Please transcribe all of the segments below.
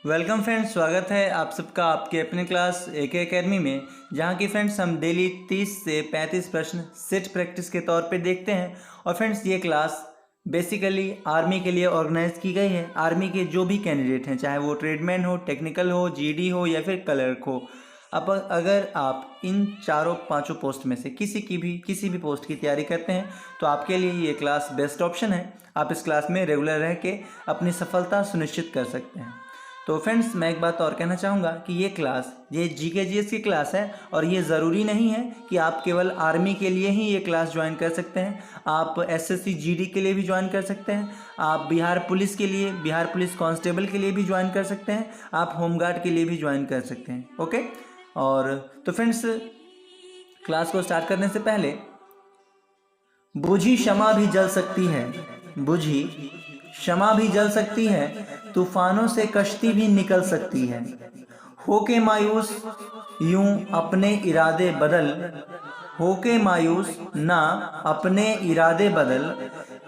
Welcome friends, स्वागत है आप सबका आपके अपने क्लास AK एकेडमी में, जहां की फ्रेंड्स हम डेली 30 से 35 प्रश्न सेट प्रैक्टिस के तौर पे देखते हैं। और फ्रेंड्स ये क्लास बेसिकली आर्मी के लिए ऑर्गेनाइज की गई है। आर्मी के जो भी कैंडिडेट हैं, चाहे वो ट्रेडमैन हो, टेक्निकल हो, GD हो या फिर क्लर्क हो, अब अगर आप इन चारों पांचों पोस्ट में से किसी भी पोस्ट की तैयारी करते हैं तो आपके लिए ये क्लास बेस्ट ऑप्शन है। आप इस क्लास में रेगुलर रह के अपनी सफलता सुनिश्चित कर सकते हैं। तो फ्रेंड्स, मैं एक बात और कहना चाहूँगा कि ये क्लास ये GK GS की क्लास है और ये ज़रूरी नहीं है कि आप केवल आर्मी के लिए ही ये क्लास ज्वाइन कर सकते हैं। आप SSC GD के लिए भी ज्वाइन कर सकते हैं, आप बिहार पुलिस के लिए, बिहार पुलिस कांस्टेबल के लिए भी ज्वाइन कर सकते हैं, आप होमगार्ड के लिए भी ज्वाइन कर सकते हैं। ओके, और तो फ्रेंड्स, क्लास को स्टार्ट करने से पहले बुझी क्षमा भी जल सकती है, बुझी क्षमा भी जल सकती है, तूफानों से कश्ती भी निकल सकती है। होके मायूस यूं अपने इरादे बदल, होके मायूस ना अपने इरादे बदल,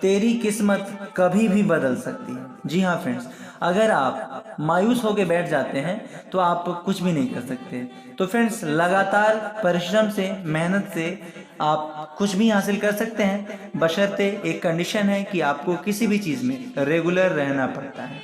तेरी किस्मत कभी भी बदल सकती है। जी हाँ फ्रेंड्स, अगर आप मायूस होके बैठ जाते हैं तो आप कुछ भी नहीं कर सकते। तो फ्रेंड्स, लगातार परिश्रम से, मेहनत से आप कुछ भी हासिल कर सकते हैं, बशर्ते एक कंडीशन है कि आपको किसी भी चीज़ में रेगुलर रहना पड़ता है।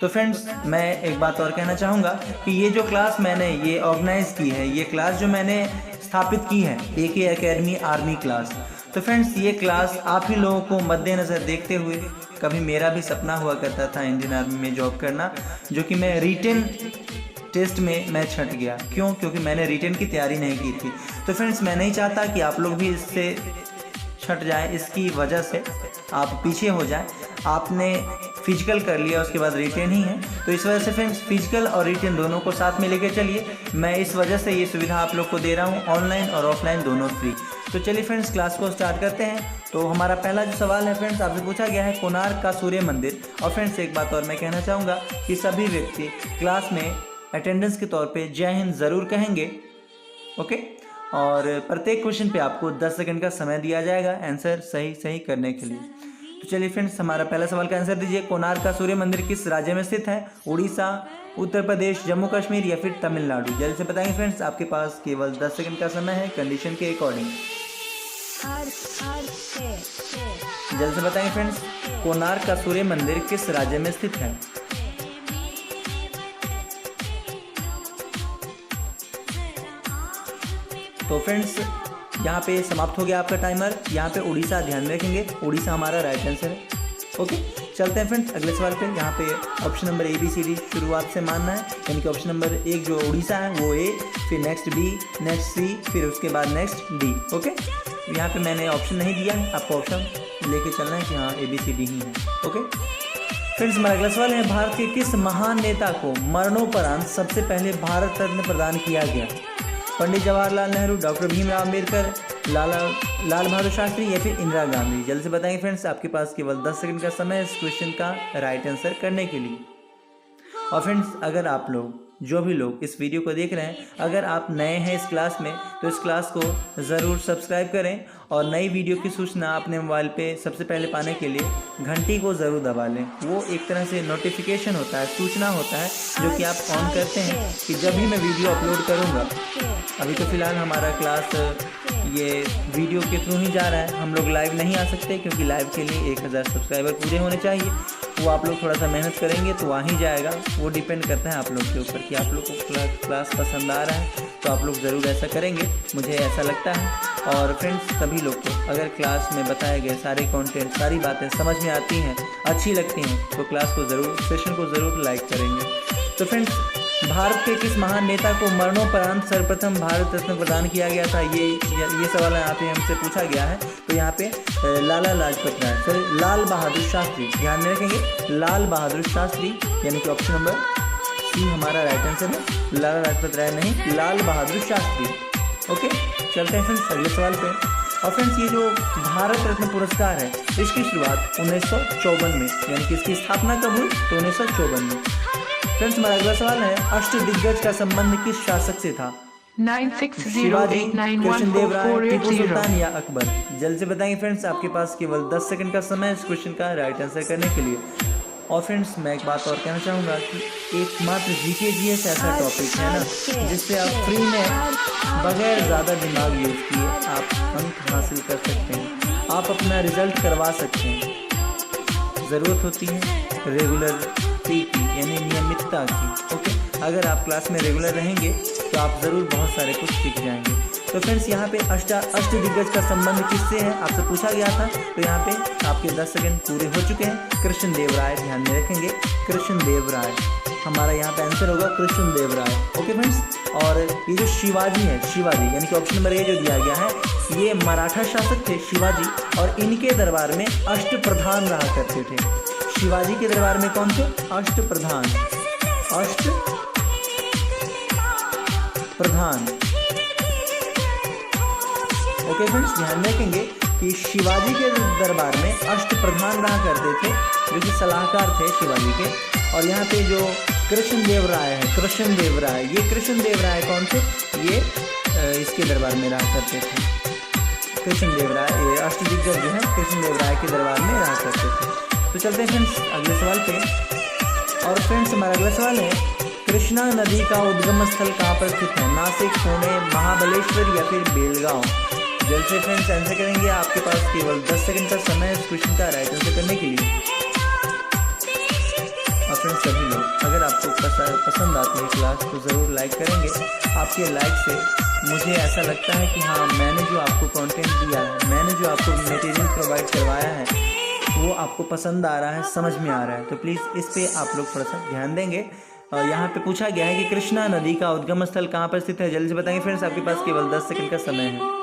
तो फ्रेंड्स, मैं एक बात और कहना चाहूँगा कि ये जो क्लास मैंने ये ऑर्गेनाइज की है, ये क्लास जो मैंने स्थापित की है, AK एकेडमी आर्मी क्लास, तो फ्रेंड्स ये क्लास आप ही लोगों को मद्देनज़र देखते हुए, कभी मेरा भी सपना हुआ करता था इंडियन आर्मी में जॉब करना, जो कि मैं रिटेन टेस्ट में मैं छट गया। क्योंकि मैंने रिटेन की तैयारी नहीं की थी। तो फ्रेंड्स, मैं नहीं चाहता कि आप लोग भी इससे छट जाए, इसकी वजह से आप पीछे हो जाए। आपने फिजिकल कर लिया, उसके बाद रिटेन ही है, तो इस वजह से फ्रेंड्स फिजिकल और रिटेन दोनों को साथ में लेके चलिए। मैं इस वजह से ये सुविधा आप लोग को दे रहा हूँ, ऑनलाइन और ऑफलाइन दोनों फ्री। तो चलिए फ्रेंड्स, क्लास को स्टार्ट करते हैं। तो हमारा पहला जो सवाल है फ्रेंड्स, आपसे पूछा गया है कोणार्क का सूर्य मंदिर। और फ्रेंड्स, एक बात और मैं कहना चाहूँगा कि सभी व्यक्ति क्लास में अटेंडेंस के तौर पे जय हिंद ज़रूर कहेंगे। ओके, और प्रत्येक क्वेश्चन पे आपको 10 सेकंड का समय दिया जाएगा आंसर सही करने के लिए। तो चलिए फ्रेंड्स, हमारा पहला सवाल का आंसर दीजिए। कोणार्क का सूर्य मंदिर किस राज्य में स्थित है? उड़ीसा, उत्तर प्रदेश, जम्मू कश्मीर या फिर तमिलनाडु? जल्द से बताएंगे फ्रेंड्स, आपके पास केवल 10 सेकंड का समय है कंडीशन के अकॉर्डिंग। जल्द से बताएंगे फ्रेंड्स, कोणार्क का सूर्य मंदिर किस राज्य में स्थित है? तो फ्रेंड्स, यहाँ पे समाप्त हो गया आपका टाइमर। यहाँ पे उड़ीसा ध्यान रखेंगे, उड़ीसा हमारा राइट आंसर है। ओके, चलते हैं फ्रेंड्स अगले सवाल पे। यहाँ पे ऑप्शन नंबर ABCD शुरुआत से मानना है, यानी कि ऑप्शन नंबर 1 जो उड़ीसा है वो A, फिर नेक्स्ट B, नेक्स्ट C, फिर उसके बाद नेक्स्ट D। ओके, यहाँ पे मैंने ऑप्शन नहीं दिया है, आपको ऑप्शन लेके चलना है कि हाँ ABCD ही है। ओके फ्रेंड्स, हमारा अगला सवाल है, भारत के किस महान नेता को मरणोपरांत सबसे पहले भारत रत्न प्रदान किया गया? पंडित जवाहरलाल नेहरू, डॉक्टर भीमराव अम्बेडकर, लाल बहादुर शास्त्री या फिर इंदिरा गांधी? जल्द से बताएंगे फ्रेंड्स, आपके पास केवल 10 सेकंड का समय है इस क्वेश्चन का राइट आंसर करने के लिए। और फ्रेंड्स, अगर आप लोग जो भी लोग इस वीडियो को देख रहे हैं, अगर आप नए हैं इस क्लास में, तो इस क्लास को ज़रूर सब्सक्राइब करें और नई वीडियो की सूचना अपने मोबाइल पे सबसे पहले पाने के लिए घंटी को ज़रूर दबा लें। वो एक तरह से नोटिफिकेशन होता है, सूचना होता है, जो कि आप ऑन करते हैं कि जब भी मैं वीडियो अपलोड करूँगा। अभी तो फ़िलहाल हमारा क्लास ये वीडियो के थ्रू ही जा रहा है, हम लोग लाइव नहीं आ सकते क्योंकि लाइव के लिए 1000 सब्सक्राइबर पूरे होने चाहिए। वो आप लोग थोड़ा सा मेहनत करेंगे तो वहाँ ही जाएगा। वो डिपेंड करता है आप लोग के ऊपर कि आप लोग को क्लास पसंद आ रहा है, तो आप लोग ज़रूर ऐसा करेंगे, मुझे ऐसा लगता है। और फ्रेंड्स, सभी लोग को अगर क्लास में बताए गए सारे कंटेंट, सारी बातें समझ में आती हैं, अच्छी लगती हैं, तो क्लास को ज़रूर, सेशन को ज़रूर लाइक करेंगे। तो फ्रेंड्स, भारत के किस महान नेता को मरणोपरांत सर्वप्रथम भारत रत्न प्रदान किया गया था? ये सवाल यहाँ पे हमसे पूछा गया है। तो यहाँ पे लाला लाजपत राय, सॉरी लाल बहादुर शास्त्री, ध्यान में रखेंगे, लाल बहादुर शास्त्री, यानी कि ऑप्शन नंबर C हमारा राइट आंसर है। लाला लाजपत राय नहीं, लाल बहादुर शास्त्री। ओके, चलते हैं फ्रेंड्स अगले सवाल पे। और फ्रेंड्स, ये जो भारत रत्न पुरस्कार है, इसकी शुरुआत 1954 में, यानी कि इसकी स्थापना कब हुई? तो 1954 में। फ्रेंड्स, हमारा अगला सवाल है, अष्टदिग्गज का संबंध किस शासक से था? शिवाजी, कृष्णदेवराय, टीपू सुल्तान या अकबर? जल्द से बताएंगे फ्रेंड्स, आपके पास केवल 10 सेकंड का समय है इस क्वेश्चन का राइट आंसर करने के लिए। और फ्रेंड्स मैं एक बात और कहना चाहूँगा कि एकमात्र जीके जीएस ऐसा टॉपिक है ना जिससे आप फ्री में बगैर ज़्यादा दिमाग यूज़ किए आप अंक हासिल कर सकते हैं, आप अपना रिजल्ट करवा सकते हैं। ज़रूरत होती है रेगुलरिटी की, यानी नियमितता की। ओके, अगर आप क्लास में रेगुलर रहेंगे तो आप ज़रूर बहुत सारे कुछ सीख जाएंगे। तो फ्रेंड्स यहाँ पे अष्टदिग्गज का संबंध किससे है आपसे पूछा गया था, तो यहाँ पे आपके 10 सेकंड पूरे हो चुके हैं। कृष्णदेव राय ध्यान में रखेंगे, कृष्णदेव राय हमारा यहाँ पे आंसर होगा, कृष्णदेव राय। ओके फ्रेंड्स, और ये जो शिवाजी है, शिवाजी यानी कि ऑप्शन नंबर ए जो दिया गया है, ये मराठा शासक थे शिवाजी, और इनके दरबार में अष्टप्रधान रहा करते थे। शिवाजी के दरबार में कौन थे? अष्टप्रधान, अष्टप्रधान। ओके फ्रेंड्स, ध्यान रखेंगे कि शिवाजी के दरबार में अष्टप्रधान रहा करते थे, जो कि सलाहकार थे शिवाजी के। और यहाँ पे जो कृष्णदेव राय है, कृष्णदेव राय, ये कृष्णदेव राय कौन थे? ये इसके दरबार में रहा करते थे। कृष्णदेव राय, ये अष्टदिग्गज जो है कृष्णदेव राय के दरबार में रहा करते थे। तो चलते हैं फ्रेंड्स अगले सवाल पे। और फ्रेंड्स हमारा अगला सवाल है, कृष्णा नदी का उद्गम स्थल कहाँ पर स्थित है? नासिक, पुणे, महाबलेश्वर या फिर बेलगांव? जल्द से फ्रेंड्स आंसर करेंगे, आपके पास केवल 10 सेकंड का समय है इस क्वेश्चन का राइट आंसर करने के लिए। और फ्रेंड्स सभी लोग, अगर आपको पसंद आती है क्लास तो ज़रूर लाइक करेंगे। आपके लाइक से मुझे ऐसा लगता है कि हाँ, मैंने जो आपको कंटेंट दिया है, मैंने जो आपको मटेरियल प्रोवाइड करवाया है, वो आपको पसंद आ रहा है, समझ में आ रहा है। तो प्लीज़ इस पर आप लोग थोड़ा सा ध्यान देंगे। और यहाँ पे पूछा गया है कि कृष्णा नदी का उद्गम स्थल कहाँ पर स्थित है? जल्दी से बताएंगे फ्रेंड्स, आपके पास केवल 10 सेकंड का समय है।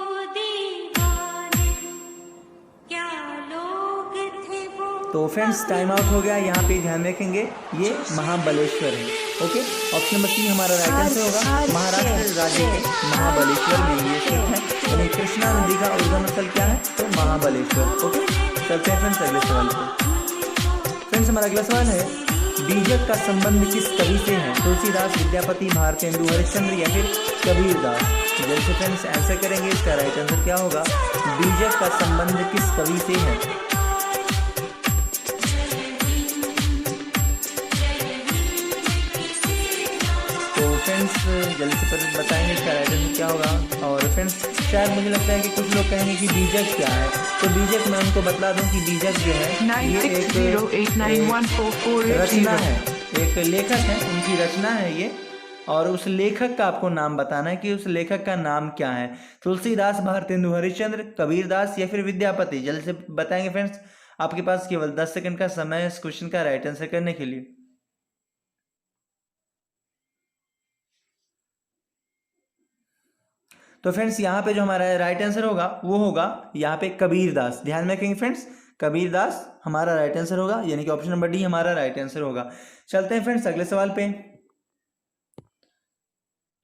तो फ्रेंड्स टाइम आउट हो गया। यहाँ पे ध्यान रखेंगे, ये महाबलेश्वर है। ओके, ऑप्शन नंबर सी हमारा राइट आंसर होगा। महाराष्ट्र राज्य के महाबलेश्वर में ये स्थित है। यानी कृष्णा नदी का उद्गम स्थल क्या है? तो महाबलेश्वर। ओके, चलते हैं फ्रेंड्स अगले सवाल पे। फ्रेंड्स हमारा अगला सवाल है, बीजक का संबंध किस कवि से है? तुलसीदास, विद्यापति, भारतेंदु हरिश्चंद्र या फिर कबीरदास? जैसे फ्रेंड्स आंसर करेंगे, इसका राइट आंसर क्या होगा? बीजक का संबंध किस कवि से है? फ्रेंड्स जल्दी से बताएंगे इसका राइट आंसर क्या होगा। और फ्रेंड्स शायद मुझे लगता है कि कुछ लोग कहेंगे कि बीजक क्या है, तो बीजक मैं उनको बतला दूं कि बीजक जो है ये एक रचना है, एक लेखक है, उनकी रचना है ये। और उस लेखक का आपको नाम बताना है कि उस लेखक का नाम क्या है। तुलसीदास, भारतेंदु हरिश्चंद्र, कबीरदास या फिर विद्यापति? जल्दी से बताएंगे फ्रेंड्स, आपके पास केवल 10 सेकंड का समय है इस क्वेश्चन का राइट आंसर करने के लिए। तो फ्रेंड्स यहाँ पे जो हमारा राइट आंसर होगा वो होगा यहाँ पे कबीरदास। ध्यान में रखेंगे फ्रेंड्स, कबीरदास हमारा राइट आंसर होगा, यानी कि ऑप्शन नंबर डी हमारा राइट आंसर होगा। चलते हैं फ्रेंड्स अगले सवाल पे।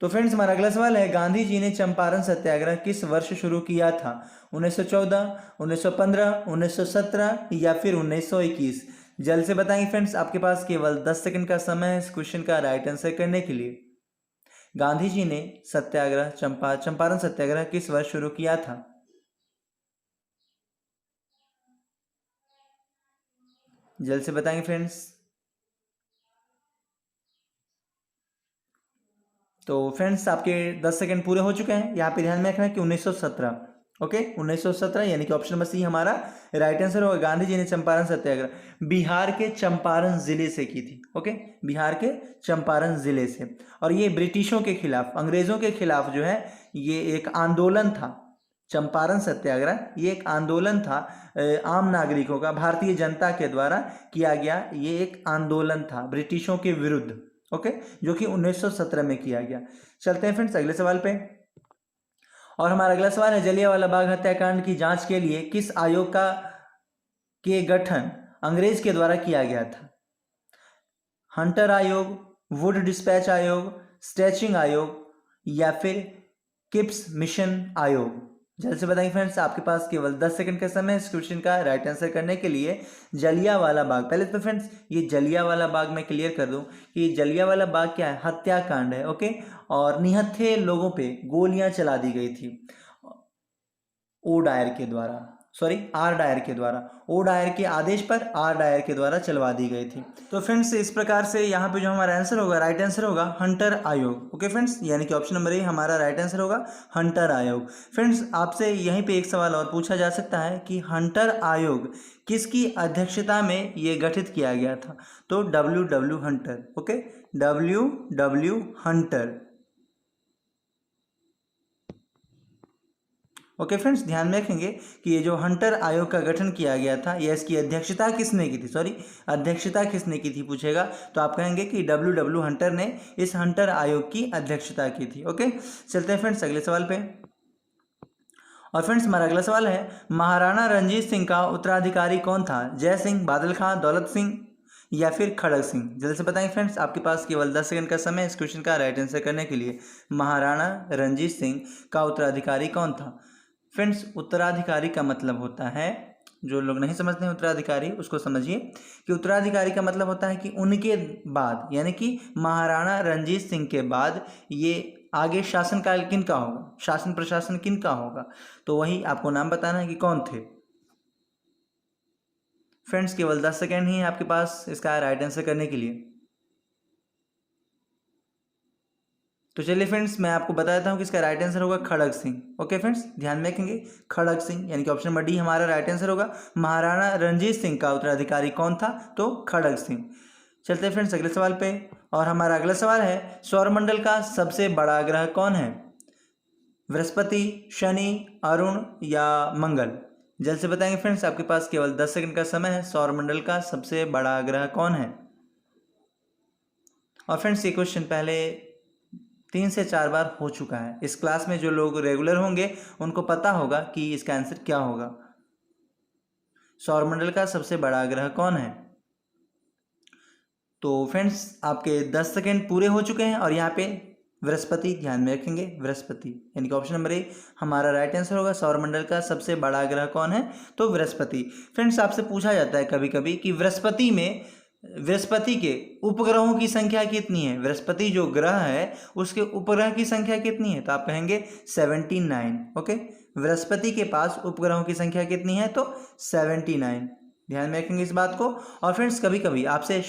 तो फ्रेंड्स हमारा अगला सवाल है, गांधी जी ने चंपारण सत्याग्रह किस वर्ष शुरू किया था? 1914, 1915, 1917 या फिर 1921? जल्द से बताएंगे फ्रेंड्स, आपके पास केवल 10 सेकंड का समय है इस क्वेश्चन का राइट आंसर करने के लिए। गांधी जी ने सत्याग्रह चंपारण सत्याग्रह किस वर्ष शुरू किया था? जल्द से बताएंगे फ्रेंड्स। तो फ्रेंड्स आपके 10 सेकंड पूरे हो चुके हैं। यहाँ पे ध्यान में रखना है कि 1917। ओके, 1917 यानी कि ऑप्शन नंबर सी हमारा राइट आंसर होगा। गांधी जी ने चंपारण सत्याग्रह बिहार के चंपारण जिले से की थी। ओके, बिहार के चंपारण जिले से। और ये ब्रिटिशों के खिलाफ, अंग्रेजों के खिलाफ जो है ये एक आंदोलन था। चंपारण सत्याग्रह ये एक आंदोलन था, आम नागरिकों का, भारतीय जनता के द्वारा किया गया ये एक आंदोलन था ब्रिटिशों के विरुद्ध। ओके, जो कि 1917 में किया गया। चलते हैं फ्रेंड्स अगले सवाल पे। और हमारा अगला सवाल है, जलियांवाला बाग हत्याकांड की जांच के लिए किस आयोग के गठन अंग्रेज के द्वारा किया गया था? हंटर आयोग, वुड डिस्पैच आयोग, स्ट्रेचिंग आयोग या फिर किप्स मिशन आयोग? जल्द से बताएंगे फ्रेंड्स, आपके पास केवल 10 सेकंड का समय है इस क्वेश्चन का राइट आंसर करने के लिए। जलियांवाला बाग, पहले तो फ्रेंड्स ये जलियांवाला बाग मैं क्लियर कर दूं कि जलियांवाला बाग क्या है? हत्याकांड है। ओके, और निहत्थे लोगों पे गोलियां चला दी गई थी ओ डायर के द्वारा। आर डायर के द्वारा, ओ डायर के आदेश पर आर डायर के द्वारा चलवा दी गई थी। तो फ्रेंड्स इस प्रकार से यहाँ पे जो हमारा आंसर होगा, राइट आंसर होगा हंटर आयोग। ओके फ्रेंड्स, यानी कि ऑप्शन नंबर ए हमारा राइट आंसर होगा हंटर आयोग। फ्रेंड्स आपसे यहीं पे एक सवाल और पूछा जा सकता है कि हंटर आयोग किसकी अध्यक्षता में ये गठित किया गया था? तो W Hunter. Okay, W Hunter. Okay friends, ध्यान में रखेंगे कि ये जो हंटर आयोग का गठन किया गया था, यह इसकी अध्यक्षता किसने की थी? अध्यक्षता किसने की थी पूछेगा तो आप कहेंगे कि W हंटर ने इस हंटर आयोग की अध्यक्षता की थी। ओके, चलते हैं फ्रेंड्स अगले सवाल पे। और फ्रेंड्स हमारा अगला सवाल है, महाराणा रंजीत सिंह का उत्तराधिकारी कौन था? जय सिंह, बादल खां, दौलत सिंह या फिर खड़ग सिंह? जल्दी से बताएं फ्रेंड्स, आपके पास केवल 10 सेकंड का समय इस क्वेश्चन का राइट आंसर करने के लिए। महाराणा रंजीत सिंह का उत्तराधिकारी कौन था? फ्रेंड्स उत्तराधिकारी का मतलब होता है, जो लोग नहीं समझते हैं उत्तराधिकारी उसको समझिए कि उत्तराधिकारी का मतलब होता है कि उनके बाद, यानी कि महाराणा रंजीत सिंह के बाद ये आगे शासनकाल किन का होगा, शासन प्रशासन किन का होगा, तो वही आपको नाम बताना है कि कौन थे। फ्रेंड्स केवल 10 सेकेंड ही है आपके पास इसका राइट आंसर करने के लिए। तो चलिए फ्रेंड्स मैं आपको बता देता हूँ कि इसका राइट आंसर होगा खड़ग सिंह। ओके फ्रेंड्स, ध्यान में रखेंगे खड़ग सिंह, यानी कि ऑप्शन नंबर डी हमारा राइट आंसर होगा। महाराणा रंजीत सिंह का उत्तराधिकारी कौन था? तो खड़ग सिंह। चलते हैं फ्रेंड्स अगले सवाल पे, और हमारा अगला सवाल है, सौरमंडल का सबसे बड़ा ग्रह कौन है? बृहस्पति, शनि, अरुण या मंगल? जल्द से बताएंगे फ्रेंड्स, आपके पास केवल 10 सेकंड का समय है। सौरमंडल का सबसे बड़ा ग्रह कौन है? और फ्रेंड्स ये क्वेश्चन पहले 3 से 4 बार हो चुका है। इस क्लास में जो लोग रेगुलर होंगे उनको पता होगा कि इसका आंसर क्या होगा। सौरमंडल का सबसे बड़ा ग्रह कौन है? तो फ्रेंड्स आपके 10 सेकेंड पूरे हो चुके हैं, और यहाँ पे बृहस्पति, ध्यान में रखेंगे बृहस्पति, यानी कि ऑप्शन नंबर ए हमारा राइट आंसर होगा। सौरमंडल का सबसे बड़ा ग्रह कौन है? तो बृहस्पति। फ्रेंड्स आपसे पूछा जाता है कभी कभी कि बृहस्पति के उपग्रहों की संख्या कितनी है? बृहस्पति जो ग्रह है उसके उपग्रह की संख्या कितनी है? तो आप कहेंगे 79। ओके, बृहस्पति के पास उपग्रहों की संख्या कितनी है? तो 79। ध्यान में रखेंगे इस बात को। और फ्रेंड्स कभी कभी आपसे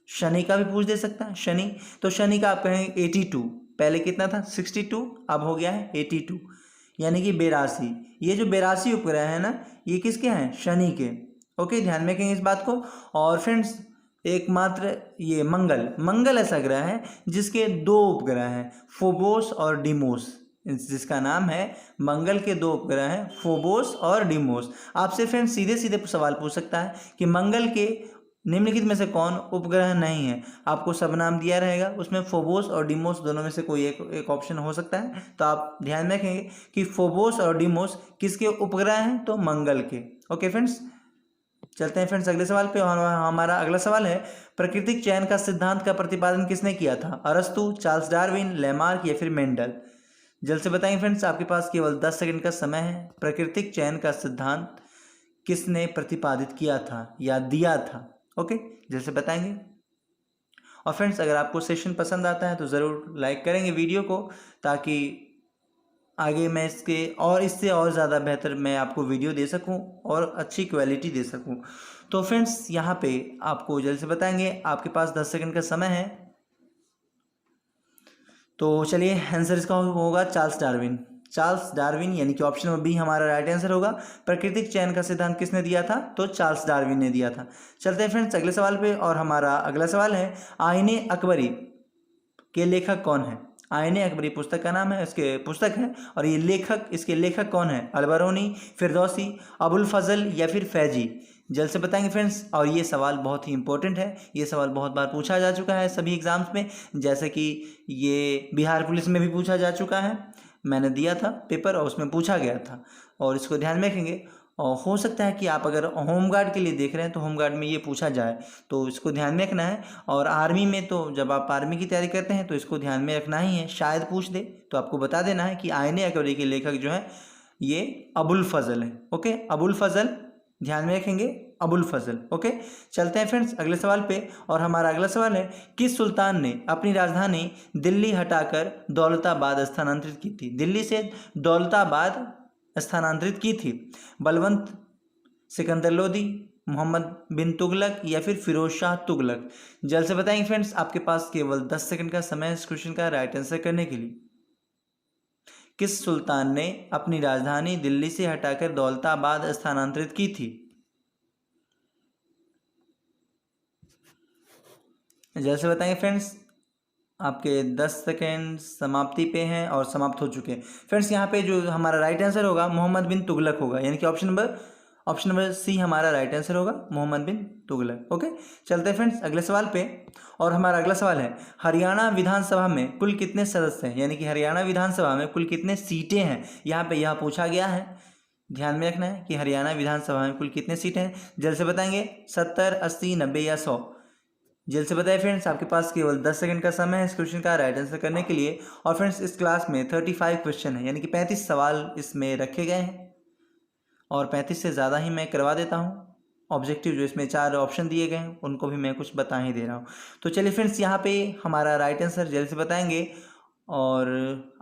शनि का भी पूछ दे सकता है। शनि, तो शनि का आप कहेंगे 82। पहले कितना था? 62, अब हो गया है 82, यानी कि 82। ये जो 82 उपग्रह है ना, ये किसके हैं? शनि के। ओके, ध्यान में रखेंगे इस बात को। और फ्रेंड्स एकमात्र ये मंगल ऐसा ग्रह है जिसके 2 उपग्रह हैं, फोबोस और डिमोस, जिसका नाम है मंगल के 2 उपग्रह हैं, फोबोस और डिमोस। आपसे फ्रेंड्स सीधे सीधे सवाल पूछ सकता है कि मंगल के निम्नलिखित में से कौन उपग्रह नहीं है? आपको सब नाम दिया रहेगा, उसमें फोबोस और डिमोस दोनों में से कोई एक ऑप्शन हो सकता है। तो आप ध्यान में रखेंगे कि फोबोस और डिमोस किसके उपग्रह हैं? तो मंगल के। ओके फ्रेंड्स, चलते हैं फ्रेंड्स अगले सवाल पे। और हमारा अगला सवाल है, प्राकृतिक चयन का सिद्धांत का प्रतिपादन किसने किया था? अरस्तु, चार्ल्स डार्विन, लेमार्क या फिर मेंडल? जल्द से बताएंगे फ्रेंड्स, आपके पास केवल 10 सेकंड का समय है। प्राकृतिक चयन का सिद्धांत किसने प्रतिपादित किया था या दिया था? ओके, जल्द से बताएंगे। और फ्रेंड्स अगर आपको सेशन पसंद आता है तो ज़रूर लाइक करेंगे वीडियो को, ताकि आगे मैं इससे और ज़्यादा बेहतर मैं आपको वीडियो दे सकूं और अच्छी क्वालिटी दे सकूं। तो फ्रेंड्स यहाँ पे आपको जल्द से बताएंगे, आपके पास 10 सेकंड का समय है। तो चलिए आंसर इसका होगा चार्ल्स डार्विन, यानी कि ऑप्शन नंबर बी हमारा राइट आंसर होगा। प्राकृतिक चयन का सिद्धांत किसने दिया था? तो चार्ल्स डार्विन ने दिया था। चलते हैं फ्रेंड्स अगले सवाल पे, और हमारा अगला सवाल है, आईने अकबरी के लेखक कौन है? आईने अकबरी पुस्तक का नाम है, इसके पुस्तक है, और इसके लेखक कौन है? अलबरूनी, फिरदौसी, अबुल फजल या फिर फैजी? जल्द से बताएंगे फ्रेंड्स। और ये सवाल बहुत ही इंपॉर्टेंट है, ये सवाल बहुत बार पूछा जा चुका है सभी एग्जाम्स में, जैसे कि ये बिहार पुलिस में भी पूछा जा चुका है। मैंने दिया था पेपर और उसमें पूछा गया था, और इसको ध्यान में रखेंगे। और हो सकता है कि आप अगर होमगार्ड के लिए देख रहे हैं तो होमगार्ड में ये पूछा जाए, तो इसको ध्यान में रखना है। और आर्मी में तो जब आप आर्मी की तैयारी करते हैं तो इसको ध्यान में रखना ही है, शायद पूछ दे तो आपको बता देना है कि आईने अकबरी के लेखक जो है ये अबुल फजल है। ओके, अबुल फजल, ध्यान में रखेंगे अबुल फजल। ओके, चलते हैं फ्रेंड्स अगले सवाल पे, और हमारा अगला सवाल है, किस सुल्तान ने अपनी राजधानी दिल्ली हटाकर दौलताबाद स्थानांतरित की थी? दिल्ली से दौलताबाद स्थानांतरित की थी। बलवंत सिकंदर लोदी, मोहम्मद बिन तुगलक या फिर फिरोज शाह तुगलक? जल्द से बताएंगे फ्रेंड्स, आपके पास केवल 10 सेकंड का समय है इस क्वेश्चन का राइट आंसर करने के लिए। किस सुल्तान ने अपनी राजधानी दिल्ली से हटाकर दौलताबाद स्थानांतरित की थी? जल्द से बताएंगे फ्रेंड्स, आपके 10 सेकेंड समाप्ति पे हैं और समाप्त हो चुके हैं। फ्रेंड्स यहाँ पे जो हमारा राइट आंसर होगा मोहम्मद बिन तुगलक होगा, यानी कि ऑप्शन नंबर सी हमारा राइट आंसर होगा, मोहम्मद बिन तुगलक। ओके, चलते हैं फ्रेंड्स अगले सवाल पे। और हमारा अगला सवाल है, हरियाणा विधानसभा में कुल कितने सदस्य हैं, यानी कि हरियाणा विधानसभा में कुल कितने सीटें हैं? यहाँ पे यह पूछा गया है, ध्यान में रखना है कि हरियाणा विधानसभा में कुल कितने सीटें हैं। जल्द से बताएंगे, 70, 80, 90 या 100? जल्द से बताइए फ्रेंड्स, आपके पास केवल 10 सेकंड का समय है इस क्वेश्चन का राइट आंसर करने के लिए। और फ्रेंड्स इस क्लास में 35 क्वेश्चन है, यानी कि 35 सवाल इसमें रखे गए हैं और 35 से ज़्यादा ही मैं करवा देता हूँ। ऑब्जेक्टिव जो इसमें 4 ऑप्शन दिए गए हैं उनको भी मैं कुछ बता ही दे रहा हूँ। तो चलिए फ्रेंड्स, यहाँ पे हमारा राइट आंसर जल्द से बताएंगे और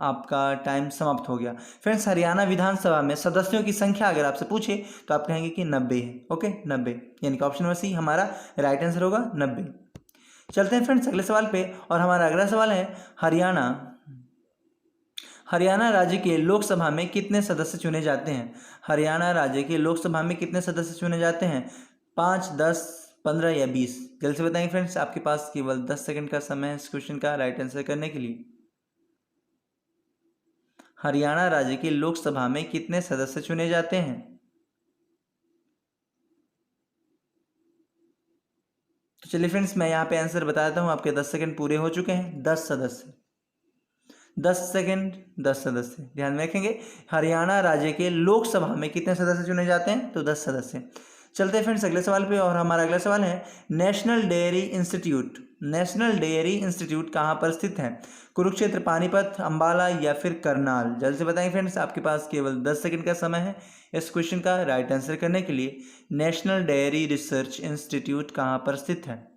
आपका टाइम समाप्त हो गया। फ्रेंड्स हरियाणा विधानसभा में सदस्यों की संख्या अगर आपसे पूछे तो आप कहेंगे कि 90 है। ओके, 90, यानी कि ऑप्शन नंबर सी हमारा राइट आंसर होगा, 90। चलते हैं फ्रेंड्स अगले सवाल पे। और हमारा अगला सवाल है, हरियाणा राज्य के लोकसभा में कितने सदस्य चुने जाते हैं? हरियाणा राज्य के लोकसभा में कितने सदस्य चुने जाते हैं? 5, 10, 15 या 20? जल्द से बताएंगे फ्रेंड्स, आपके पास केवल 10 सेकंड का समय है इस क्वेश्चन का राइट आंसर करने के लिए। हरियाणा राज्य के लोकसभा में कितने सदस्य चुने जाते हैं? तो चलिए फ्रेंड्स, मैं यहाँ पे आंसर बता देता हूँ। आपके 10 सेकंड पूरे हो चुके हैं। 10 सदस्य, 10 सेकंड, 10 सदस्य, ध्यान में रखेंगे। हरियाणा राज्य के लोकसभा में कितने सदस्य चुने जाते हैं? तो 10 सदस्य। चलते हैं फ्रेंड्स अगले सवाल पे। और हमारा अगला सवाल है, नेशनल डेयरी इंस्टीट्यूट कहाँ पर स्थित है? कुरुक्षेत्र, पानीपत, अंबाला या फिर करनाल? जल्द से बताएं फ्रेंड्स, आपके पास केवल 10 सेकंड का समय है इस क्वेश्चन का राइट आंसर करने के लिए। नेशनल डेयरी रिसर्च इंस्टीट्यूट कहाँ पर स्थित है?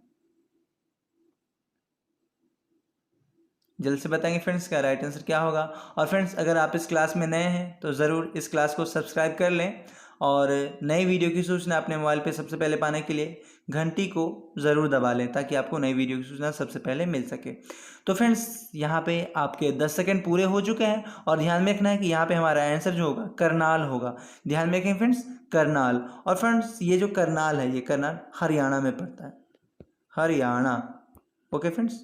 जल्द से बताएंगे फ्रेंड्स का राइट आंसर क्या होगा। और फ्रेंड्स अगर आप इस क्लास में नए हैं तो ज़रूर इस क्लास को सब्सक्राइब कर लें और नई वीडियो की सूचना अपने मोबाइल पे सबसे पहले पाने के लिए घंटी को ज़रूर दबा लें, ताकि आपको नई वीडियो की सूचना सबसे पहले मिल सके। तो फ्रेंड्स यहाँ पे आपके 10 सेकंड पूरे हो चुके हैं और ध्यान में रखना है कि यहाँ पे हमारा आंसर जो होगा करनाल होगा। ध्यान में रखें फ्रेंड्स, करनाल। और फ्रेंड्स ये जो करनाल है, ये करनाल हरियाणा में पड़ता है, हरियाणा। ओके फ्रेंड्स,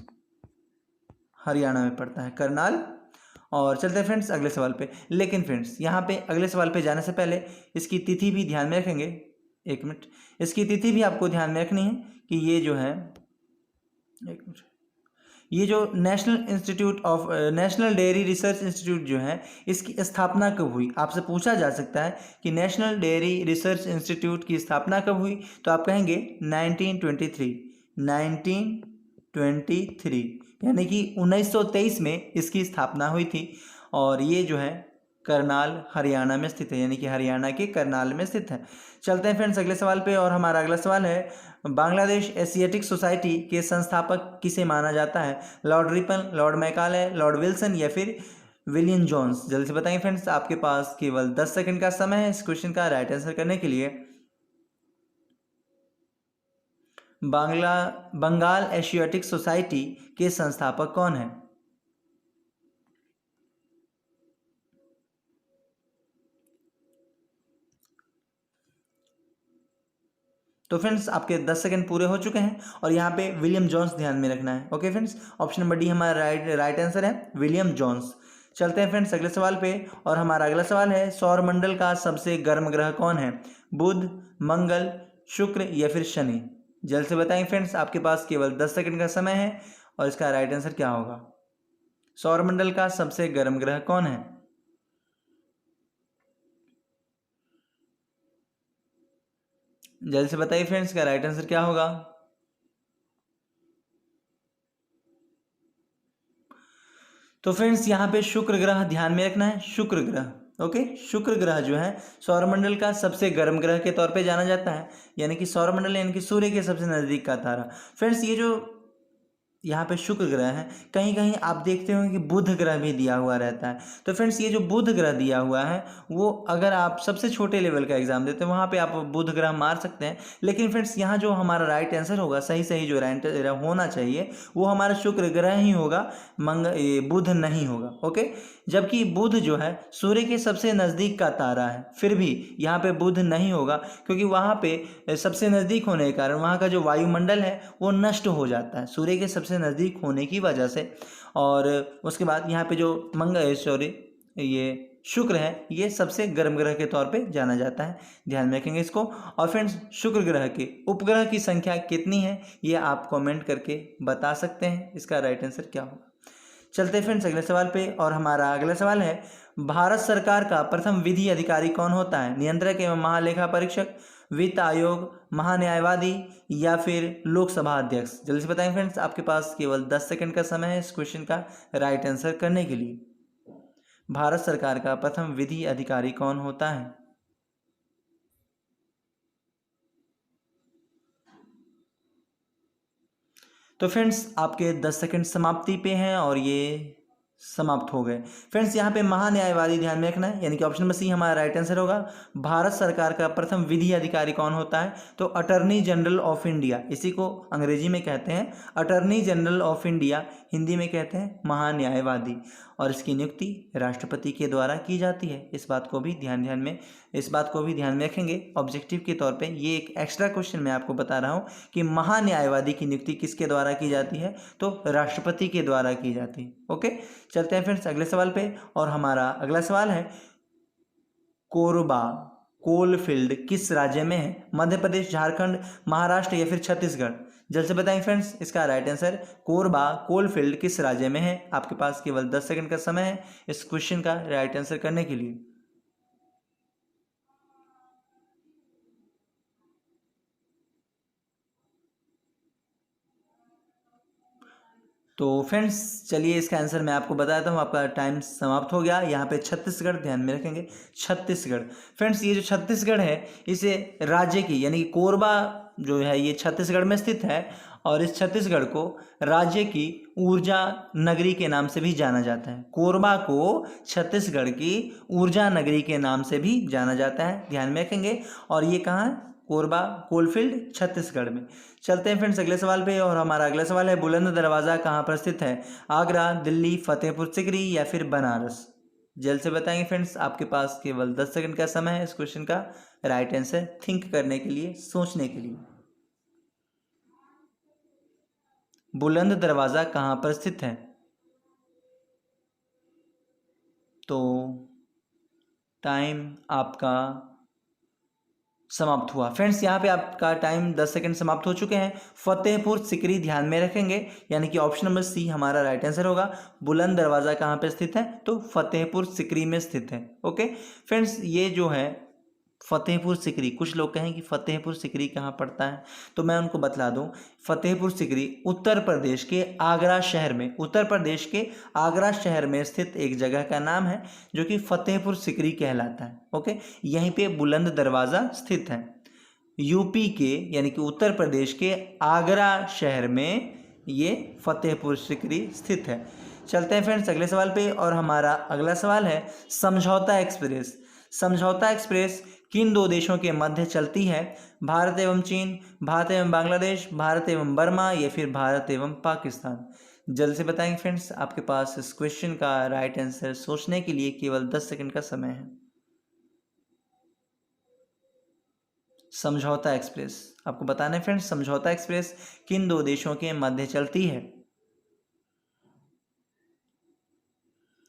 हरियाणा में पड़ता है करनाल। और चलते हैं फ्रेंड्स अगले सवाल पे। लेकिन फ्रेंड्स यहाँ पे अगले सवाल पे जाने से पहले इसकी तिथि भी ध्यान में रखेंगे। 1 मिनट, इसकी तिथि भी आपको ध्यान में रखनी है कि ये जो है, 1 मिनट, ये जो नेशनल डेयरी रिसर्च इंस्टीट्यूट जो है, इसकी स्थापना कब हुई? आपसे पूछा जा सकता है कि नेशनल डेयरी रिसर्च इंस्टीट्यूट की स्थापना कब हुई, तो आप कहेंगे 1923, यानी कि 1923 में इसकी स्थापना हुई थी। और ये जो है करनाल हरियाणा में स्थित है, यानी कि हरियाणा के करनाल में स्थित है। चलते हैं फ्रेंड्स अगले सवाल पे। और हमारा अगला सवाल है, बांग्लादेश एशियाटिक सोसाइटी के संस्थापक किसे माना जाता है? Lord Ripon, Lord Macaulay, Lord Wilson या फिर विलियम जोन्स? जल्दी से बताएं फ्रेंड्स, आपके पास केवल 10 सेकंड का समय है इस क्वेश्चन का राइट आंसर करने के लिए। बंगाल एशियाटिक सोसाइटी के संस्थापक कौन है? तो फ्रेंड्स आपके 10 सेकंड पूरे हो चुके हैं और यहाँ पे विलियम जोन्स ध्यान में रखना है। Okay friends, option number D हमारा राइट आंसर है, विलियम जोन्स। चलते हैं फ्रेंड्स अगले सवाल पे। और हमारा अगला सवाल है, सौरमंडल का सबसे गर्म ग्रह कौन है? बुध, मंगल, शुक्र या फिर शनि? जल्द से बताएं फ्रेंड्स, आपके पास केवल 10 सेकंड का समय है और इसका राइट आंसर क्या होगा? सौरमंडल का सबसे गर्म ग्रह कौन है? जल्द से बताइए फ्रेंड्स, का राइट आंसर क्या होगा? तो फ्रेंड्स यहाँ पे शुक्र ग्रह ध्यान में रखना है, शुक्र ग्रह। ओके, शुक्र ग्रह जो है सौरमंडल का सबसे गर्म ग्रह के तौर पे जाना जाता है, यानी कि सौरमंडल यानी कि सूर्य के सबसे नज़दीक का तारा। फ्रेंड्स ये जो यहाँ पे शुक्र ग्रह है, कहीं कहीं आप देखते होंगे कि बुध ग्रह भी दिया हुआ रहता है। तो फ्रेंड्स ये जो बुध ग्रह दिया हुआ है वो अगर आप सबसे छोटे लेवल का एग्जाम देते हैं वहाँ पे आप बुध ग्रह मार सकते हैं, लेकिन फ्रेंड्स यहाँ जो हमारा राइट आंसर होगा, सही सही जो राइट होना चाहिए वो हमारा शुक्र ग्रह ही होगा, बुध नहीं होगा। ओके, जबकि बुध जो है सूर्य के सबसे नज़दीक का तारा है, फिर भी यहाँ पे बुध नहीं होगा क्योंकि वहाँ पे सबसे नज़दीक होने के कारण वहाँ का जो वायुमंडल है वो नष्ट हो जाता है सूर्य के सबसे नज़दीक होने की वजह से। और उसके बाद यहाँ पे जो ये शुक्र है ये सबसे गर्म ग्रह के तौर पे जाना जाता है, ध्यान में रखेंगे इसको। और फ्रेंड्स शुक्र ग्रह के उपग्रह की संख्या कितनी है ये आप कमेंट करके बता सकते हैं, इसका राइट आंसर क्या होगा। चलते हैं फ्रेंड्स अगले सवाल पे, और हमारा अगला सवाल है भारत सरकार का प्रथम विधि अधिकारी कौन होता है? नियंत्रक एवं महालेखा परीक्षक, वित्त आयोग, महान्यायवादी या फिर लोकसभा अध्यक्ष? जल्दी से बताएं फ्रेंड्स, आपके पास केवल 10 सेकंड का समय है इस क्वेश्चन का राइट आंसर करने के लिए। भारत सरकार का प्रथम विधि अधिकारी कौन होता है? तो फ्रेंड्स आपके 10 सेकंड समाप्ति पे हैं और ये समाप्त हो गए। फ्रेंड्स यहाँ पे महान्यायवादी ध्यान में रखना है, यानी कि ऑप्शन नंबर सी हमारा राइट आंसर होगा। भारत सरकार का प्रथम विधि अधिकारी कौन होता है? तो अटर्नी जनरल ऑफ इंडिया, इसी को अंग्रेजी में कहते हैं attorney general of India, Hindi में कहते हैं महान्यायवादी, और इसकी नियुक्ति राष्ट्रपति के द्वारा की जाती है। इस बात को भी ध्यान में रखेंगे ऑब्जेक्टिव के तौर पे। ये एक एक्स्ट्रा क्वेश्चन मैं आपको बता रहा हूँ कि महान्यायवादी की नियुक्ति किसके द्वारा की जाती है? तो राष्ट्रपति के द्वारा की जाती है। ओके, चलते हैं फ्रेंड्स अगले सवाल पे, और हमारा अगला सवाल है कोरबा कोलफील्ड किस राज्य में है? मध्य प्रदेश, झारखंड, महाराष्ट्र या फिर छत्तीसगढ़? जल्द से बताएं फ्रेंड्स इसका राइट आंसर। कोरबा कोलफील्ड किस राज्य में है? आपके पास केवल 10 सेकंड का समय है इस क्वेश्चन का राइट आंसर करने के लिए। तो फ्रेंड्स चलिए इसका आंसर मैं आपको बताता हूँ, आपका टाइम समाप्त हो गया। यहाँ पे छत्तीसगढ़, ध्यान में रखेंगे छत्तीसगढ़। फ्रेंड्स ये जो छत्तीसगढ़ है इसे राज्य की, यानी कि कोरबा जो है ये छत्तीसगढ़ में स्थित है, और इस छत्तीसगढ़ को राज्य की ऊर्जा नगरी के नाम से भी जाना जाता है। कोरबा को छत्तीसगढ़ की ऊर्जा नगरी के नाम से भी जाना जाता है, ध्यान में रखेंगे। और ये कहाँ है? कोरबा कोलफील्ड छत्तीसगढ़ में। चलते हैं फ्रेंड्स अगले सवाल पे, और हमारा अगला सवाल है बुलंद दरवाज़ा कहाँ पर स्थित है? आगरा, दिल्ली, फतेहपुर सिकरी या फिर बनारस? जल्द से बताएंगे फ्रेंड्स, आपके पास केवल 10 सेकंड का समय है इस क्वेश्चन का राइट आंसर थिंक करने के लिए, सोचने के लिए। बुलंद दरवाज़ा कहाँ पर स्थित है? तो टाइम आपका समाप्त हुआ। फ्रेंड्स यहाँ पे आपका टाइम 10 सेकंड समाप्त हो चुके हैं। फतेहपुर सिकरी ध्यान में रखेंगे, यानी कि ऑप्शन नंबर सी हमारा राइट आंसर होगा। बुलंद दरवाज़ा कहाँ पे स्थित है? तो फतेहपुर सिकरी में स्थित है। ओके फ्रेंड्स, ये जो है फतेहपुर सिकरी, कुछ लोग कहें कि फतेहपुर सिकरी कहाँ पड़ता है, तो मैं उनको बतला दूं फतेहपुर सिकरी उत्तर प्रदेश के आगरा शहर में स्थित एक जगह का नाम है जो कि फतेहपुर सिकरी कहलाता है। ओके, यहीं पे बुलंद दरवाज़ा स्थित है, यूपी के यानी कि उत्तर प्रदेश के आगरा शहर में ये फतेहपुर सिकरी स्थित है। चलते हैं फ्रेंड्स अगले सवाल पे, और हमारा अगला सवाल है समझौता एक्सप्रेस। समझौता एक्सप्रेस किन दो देशों के मध्य चलती है? भारत एवं चीन, भारत एवं बांग्लादेश, भारत एवं बर्मा या फिर भारत एवं पाकिस्तान? जल्द से बताएंगे फ्रेंड्स, आपके पास इस क्वेश्चन का राइट आंसर सोचने के लिए केवल 10 सेकंड का समय है। समझौता एक्सप्रेस आपको बताना है फ्रेंड्स, समझौता एक्सप्रेस किन दो देशों के मध्य चलती है?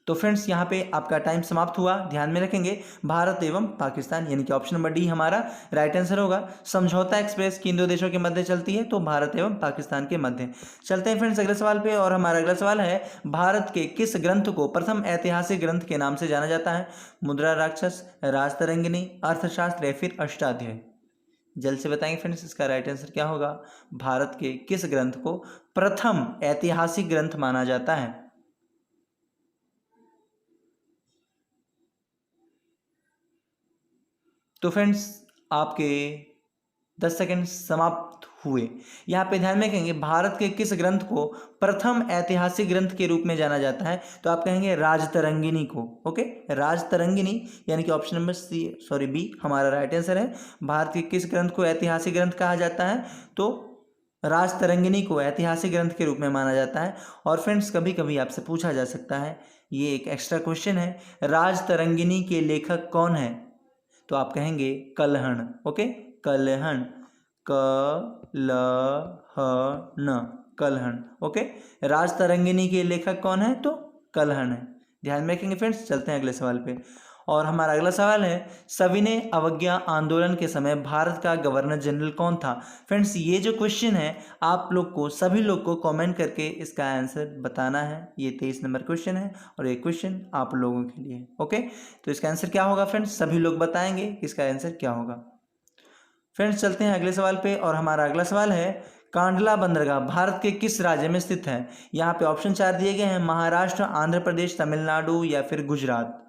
तो फ्रेंड्स यहाँ पे आपका टाइम समाप्त हुआ, ध्यान में रखेंगे भारत एवं पाकिस्तान, यानी कि ऑप्शन नंबर डी हमारा राइट आंसर होगा। समझौता एक्सप्रेस किन दो देशों के मध्य चलती है? तो भारत एवं पाकिस्तान के मध्य। चलते हैं फ्रेंड्स अगले सवाल पे, और हमारा अगला सवाल है भारत के किस ग्रंथ को प्रथम ऐतिहासिक ग्रंथ के नाम से जाना जाता है? मुद्रा राक्षस, राजतरंगिणी, अर्थशास्त्र या फिर अष्टाध्यायी? जल्द से बताएंगे फ्रेंड्स इसका राइट आंसर क्या होगा। भारत के किस ग्रंथ को प्रथम ऐतिहासिक ग्रंथ माना जाता है? तो फ्रेंड्स आपके 10 सेकंड समाप्त हुए। यहाँ पे ध्यान में कहेंगे भारत के किस ग्रंथ को प्रथम ऐतिहासिक ग्रंथ के रूप में जाना जाता है, तो आप कहेंगे राजतरंगिणी को। ओके, राजतरंगिणी यानी कि ऑप्शन नंबर बी हमारा राइट आंसर है। भारत के किस ग्रंथ को ऐतिहासिक ग्रंथ कहा जाता है, तो राजतरंगिणी को ऐतिहासिक ग्रंथ के रूप में माना जाता है। और फ्रेंड्स कभी कभी आपसे पूछा जा सकता है, ये एक एक्स्ट्रा क्वेश्चन है, राजतरंगिणी के लेखक कौन है, तो आप कहेंगे कल्हण। ओके, कल्हण, कल्हण। ओके, राजतरंगिणी के लेखक कौन है, तो कल्हण है। ध्यान में रखेंगे फ्रेंड्स। चलते हैं अगले सवाल पे। और हमारा अगला सवाल है, सविनय अवज्ञा आंदोलन के समय भारत का गवर्नर जनरल कौन था। फ्रेंड्स ये जो क्वेश्चन है आप लोग को, सभी लोग को कमेंट करके इसका आंसर बताना है। ये 23 नंबर क्वेश्चन है और ये क्वेश्चन आप लोगों के लिए। ओके, तो इसका आंसर क्या होगा फ्रेंड्स, सभी लोग बताएंगे कि इसका आंसर क्या होगा। फ्रेंड्स चलते हैं अगले सवाल पे। और हमारा अगला सवाल है, कांडला बंदरगाह भारत के किस राज्य में स्थित है। यहाँ पे ऑप्शन 4 दिए गए हैं, महाराष्ट्र, आंध्र प्रदेश, तमिलनाडु या फिर गुजरात।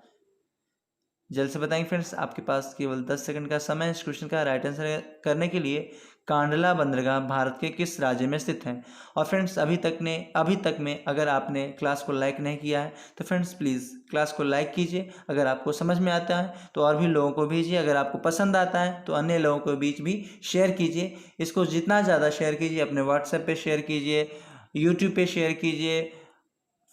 जल्द से बताएंगे फ्रेंड्स, आपके पास केवल 10 सेकंड का समय है इस क्वेश्चन का राइट आंसर करने के लिए। कांडला बंदरगाह भारत के किस राज्य में स्थित है। और फ्रेंड्स अभी तक में अगर आपने क्लास को लाइक नहीं किया है तो फ्रेंड्स प्लीज़ क्लास को लाइक कीजिए। अगर आपको समझ में आता है तो और भी लोगों को भेजिए। अगर आपको पसंद आता है तो अन्य लोगों के बीच भी शेयर कीजिए। इसको जितना ज़्यादा शेयर कीजिए, अपने व्हाट्सएप पे शेयर कीजिए, यूट्यूब पे शेयर कीजिए,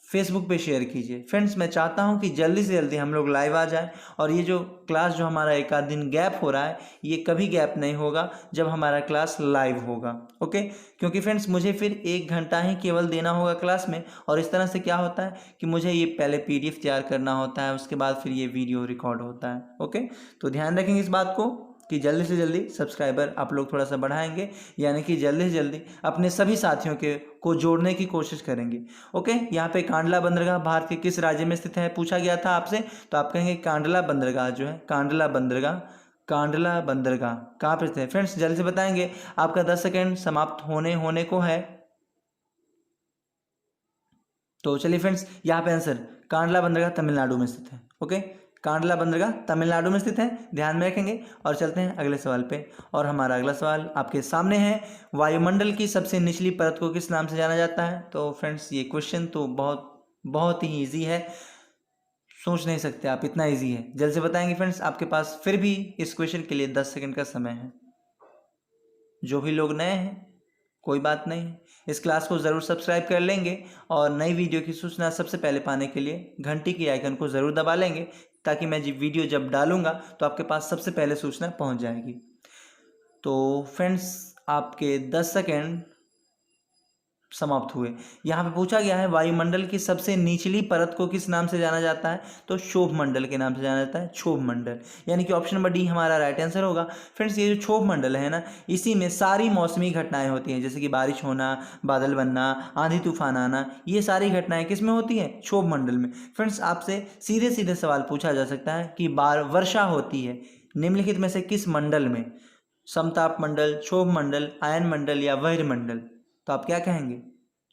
फेसबुक पे शेयर कीजिए। फ्रेंड्स मैं चाहता हूं कि जल्दी से जल्दी हम लोग लाइव आ जाएं। और ये जो क्लास जो हमारा एक आध दिन गैप हो रहा है, ये कभी गैप नहीं होगा जब हमारा क्लास लाइव होगा। ओके, क्योंकि फ्रेंड्स मुझे फिर 1 घंटा ही केवल देना होगा क्लास में। और इस तरह से क्या होता है कि मुझे ये पहले PDF तैयार करना होता है, उसके बाद फिर ये वीडियो रिकॉर्ड होता है। ओके, तो ध्यान रखेंगे इस बात को कि जल्दी से जल्दी सब्सक्राइबर आप लोग थोड़ा सा बढ़ाएंगे, यानी कि जल्दी से जल्दी अपने सभी साथियों को जोड़ने की कोशिश करेंगे। ओके, यहाँ पे कांडला बंदरगाह भारत के किस राज्य में स्थित है पूछा गया था आपसे, तो आप कहेंगे कांडला बंदरगाह जो है, कांडला बंदरगाह कहाँ पे स्थित है। फ्रेंड्स जल्दी से बताएंगे, आपका 10 सेकेंड समाप्त होने को है। तो चलिए फ्रेंड्स, यहाँ पे आंसर कांडला बंदरगाह तमिलनाडु में स्थित है। ओके, कांडला बंदरगाह तमिलनाडु में स्थित है, ध्यान में रखेंगे। और चलते हैं अगले सवाल पे। और हमारा अगला सवाल आपके सामने है, वायुमंडल की सबसे निचली परत को किस नाम से जाना जाता है। तो फ्रेंड्स ये क्वेश्चन तो बहुत ही ईजी है, सोच नहीं सकते आप, इतना ईजी है। जल्द से बताएंगे फ्रेंड्स, आपके पास फिर भी इस क्वेश्चन के लिए 10 सेकंड का समय है। जो भी लोग नए हैं कोई बात नहीं, इस क्लास को ज़रूर सब्सक्राइब कर लेंगे और नई वीडियो की सूचना सबसे पहले पाने के लिए घंटी की आइकन को ज़रूर दबा लेंगे, ताकि मैं वीडियो जब डालूंगा तो आपके पास सबसे पहले सूचना पहुंच जाएगी। तो फ्रेंड्स आपके 10 सेकेंड समाप्त हुए। यहाँ पे पूछा गया है, वायुमंडल की सबसे निचली परत को किस नाम से जाना जाता है, तो क्षोभ मंडल के नाम से जाना जाता है, क्षोभ मंडल, यानी कि ऑप्शन नंबर डी हमारा राइट आंसर होगा। फ्रेंड्स ये जो क्षोभ मंडल है ना, इसी में सारी मौसमी घटनाएं होती हैं, जैसे कि बारिश होना, बादल बनना, आंधी तूफान आना, ये सारी घटनाएं किस में होती हैं, क्षोभ मंडल में। फ्रेंड्स आपसे सीधे सीधे सवाल पूछा जा सकता है कि वर्षा होती है निम्नलिखित में से किस मंडल में, समताप मंडल, क्षोभ मंडल, आयन मंडल या वह्र मंडल। तो आप क्या कहेंगे,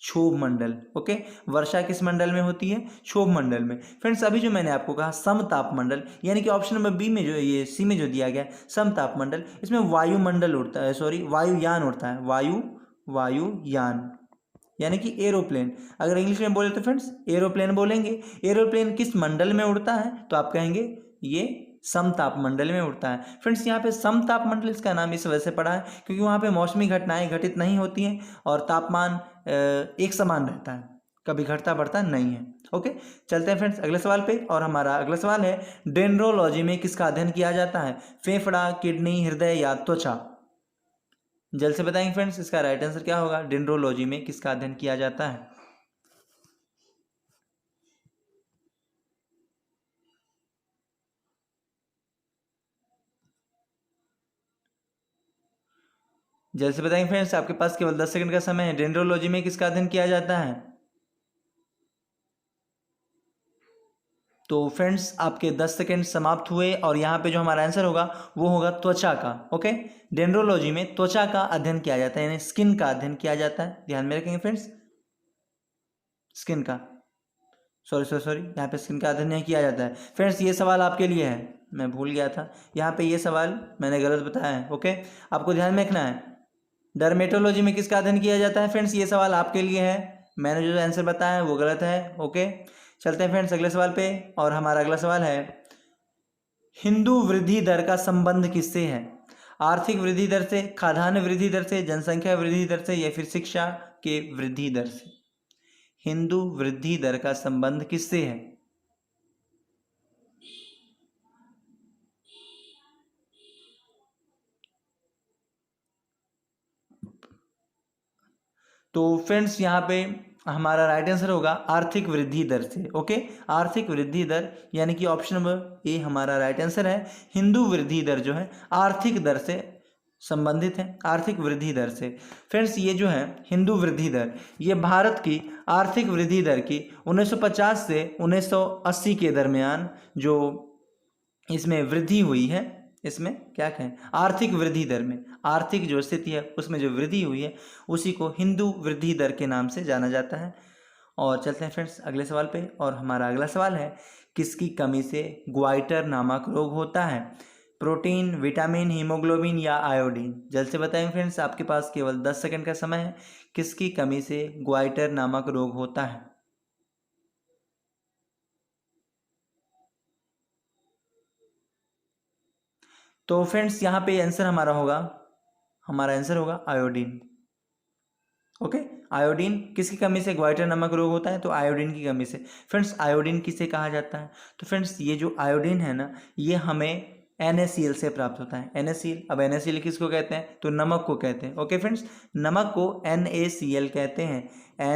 क्षोभ मंडल। ओके, वर्षा किस मंडल में होती है, क्षोभ मंडल में। फ्रेंड्स अभी जो मैंने आपको कहा समताप मंडल, यानी कि ऑप्शन नंबर बी में जो ये सी में जो दिया गया समताप मंडल, इसमें वायुमंडल उड़ता है, वायुयान उड़ता है, वायुयान यानी कि एरोप्लेन। अगर इंग्लिश में बोले तो फ्रेंड्स एरोप्लेन बोलेंगे। एरोप्लेन किस मंडल में उड़ता है, तो आप कहेंगे ये समताप मंडल में उड़ता है। फ्रेंड्स यहाँ पे समताप मंडल इसका नाम इस वजह से पड़ा है क्योंकि वहाँ पे मौसमी घटनाएं घटित नहीं होती हैं और तापमान एक समान रहता है, कभी घटता बढ़ता नहीं है। ओके, चलते हैं फ्रेंड्स अगले सवाल पे। और हमारा अगला सवाल है, डेंड्रोलॉजी में किसका अध्ययन किया जाता है, फेफड़ा, किडनी, हृदय या त्वचा। जल्द से बताएंगे फ्रेंड्स, इसका राइट आंसर क्या होगा, डेंड्रोलॉजी में किसका अध्ययन किया जाता है। जल्द से बताएंगे फ्रेंड्स, आपके पास केवल 10 सेकंड का समय है। डेंड्रोलॉजी में किसका अध्ययन किया जाता है, तो फ्रेंड्स आपके 10 सेकंड समाप्त हुए और यहाँ पे जो हमारा आंसर होगा वो होगा त्वचा का। ओके, डेंड्रोलॉजी में त्वचा का अध्ययन किया जाता है, यानी स्किन का अध्ययन किया जाता है, ध्यान में रखेंगे फ्रेंड्स, स्किन का, सॉरी यहाँ पे स्किन का अध्ययन नहीं किया जाता है। फ्रेंड्स ये सवाल आपके लिए है, मैं भूल गया था, यहाँ पे ये सवाल मैंने गलत बताया है। ओके, आपको ध्यान में रखना है, डर्मेटोलॉजी में किसका अध्ययन किया जाता है? फ्रेंड्स ये सवाल आपके लिए है, मैंने जो आंसर बताया है वो गलत है। ओके, चलते हैं फ्रेंड्स अगले सवाल पे। और हमारा अगला सवाल है, हिंदू वृद्धि दर का संबंध किससे है? आर्थिक वृद्धि दर से, खाद्यान्न वृद्धि दर से, जनसंख्या वृद्धि दर से, या फिर शिक्षा के वृद्धि दर से? हिंदू वृद्धि दर का संबंध किससे है? तो फ्रेंड्स यहाँ पे हमारा राइट आंसर होगा आर्थिक वृद्धि दर से। ओके, आर्थिक वृद्धि दर यानी कि ऑप्शन नंबर ए हमारा राइट आंसर है। हिंदू वृद्धि दर जो है आर्थिक दर से संबंधित है, आर्थिक वृद्धि दर से। फ्रेंड्स ये जो है हिंदू वृद्धि दर, ये भारत की आर्थिक वृद्धि दर की 1950 से 1980 के दरमियान जो इसमें वृद्धि हुई है, इसमें क्या कहें, आर्थिक वृद्धि दर में, आर्थिक जो स्थिति है उसमें जो वृद्धि हुई है उसी को हिंदू वृद्धि दर के नाम से जाना जाता है। और चलते हैं फ्रेंड्स अगले सवाल पे। और हमारा अगला सवाल है, किसकी कमी से ग्वाइटर नामक रोग होता है? प्रोटीन, विटामिन, हीमोग्लोबिन या आयोडीन? जल्द से बताएं फ्रेंड्स, आपके पास केवल 10 सेकंड का समय है। किसकी कमी से ग्वाइटर नामक रोग होता है? तो फ्रेंड्स यहाँ पे आंसर हमारा होगा, हमारा आंसर होगा आयोडीन। ओके, आयोडीन किसकी कमी से ग्वाइटर नमक रोग होता है? तो आयोडीन की कमी से। फ्रेंड्स आयोडीन किसे कहा जाता है? तो फ्रेंड्स ये जो आयोडीन है ना, ये हमें NaCl से प्राप्त होता है। NaCl, अब NaCl किसको कहते हैं? तो नमक को कहते हैं। ओके फ्रेंड्स, नमक को NaCl कहते हैं,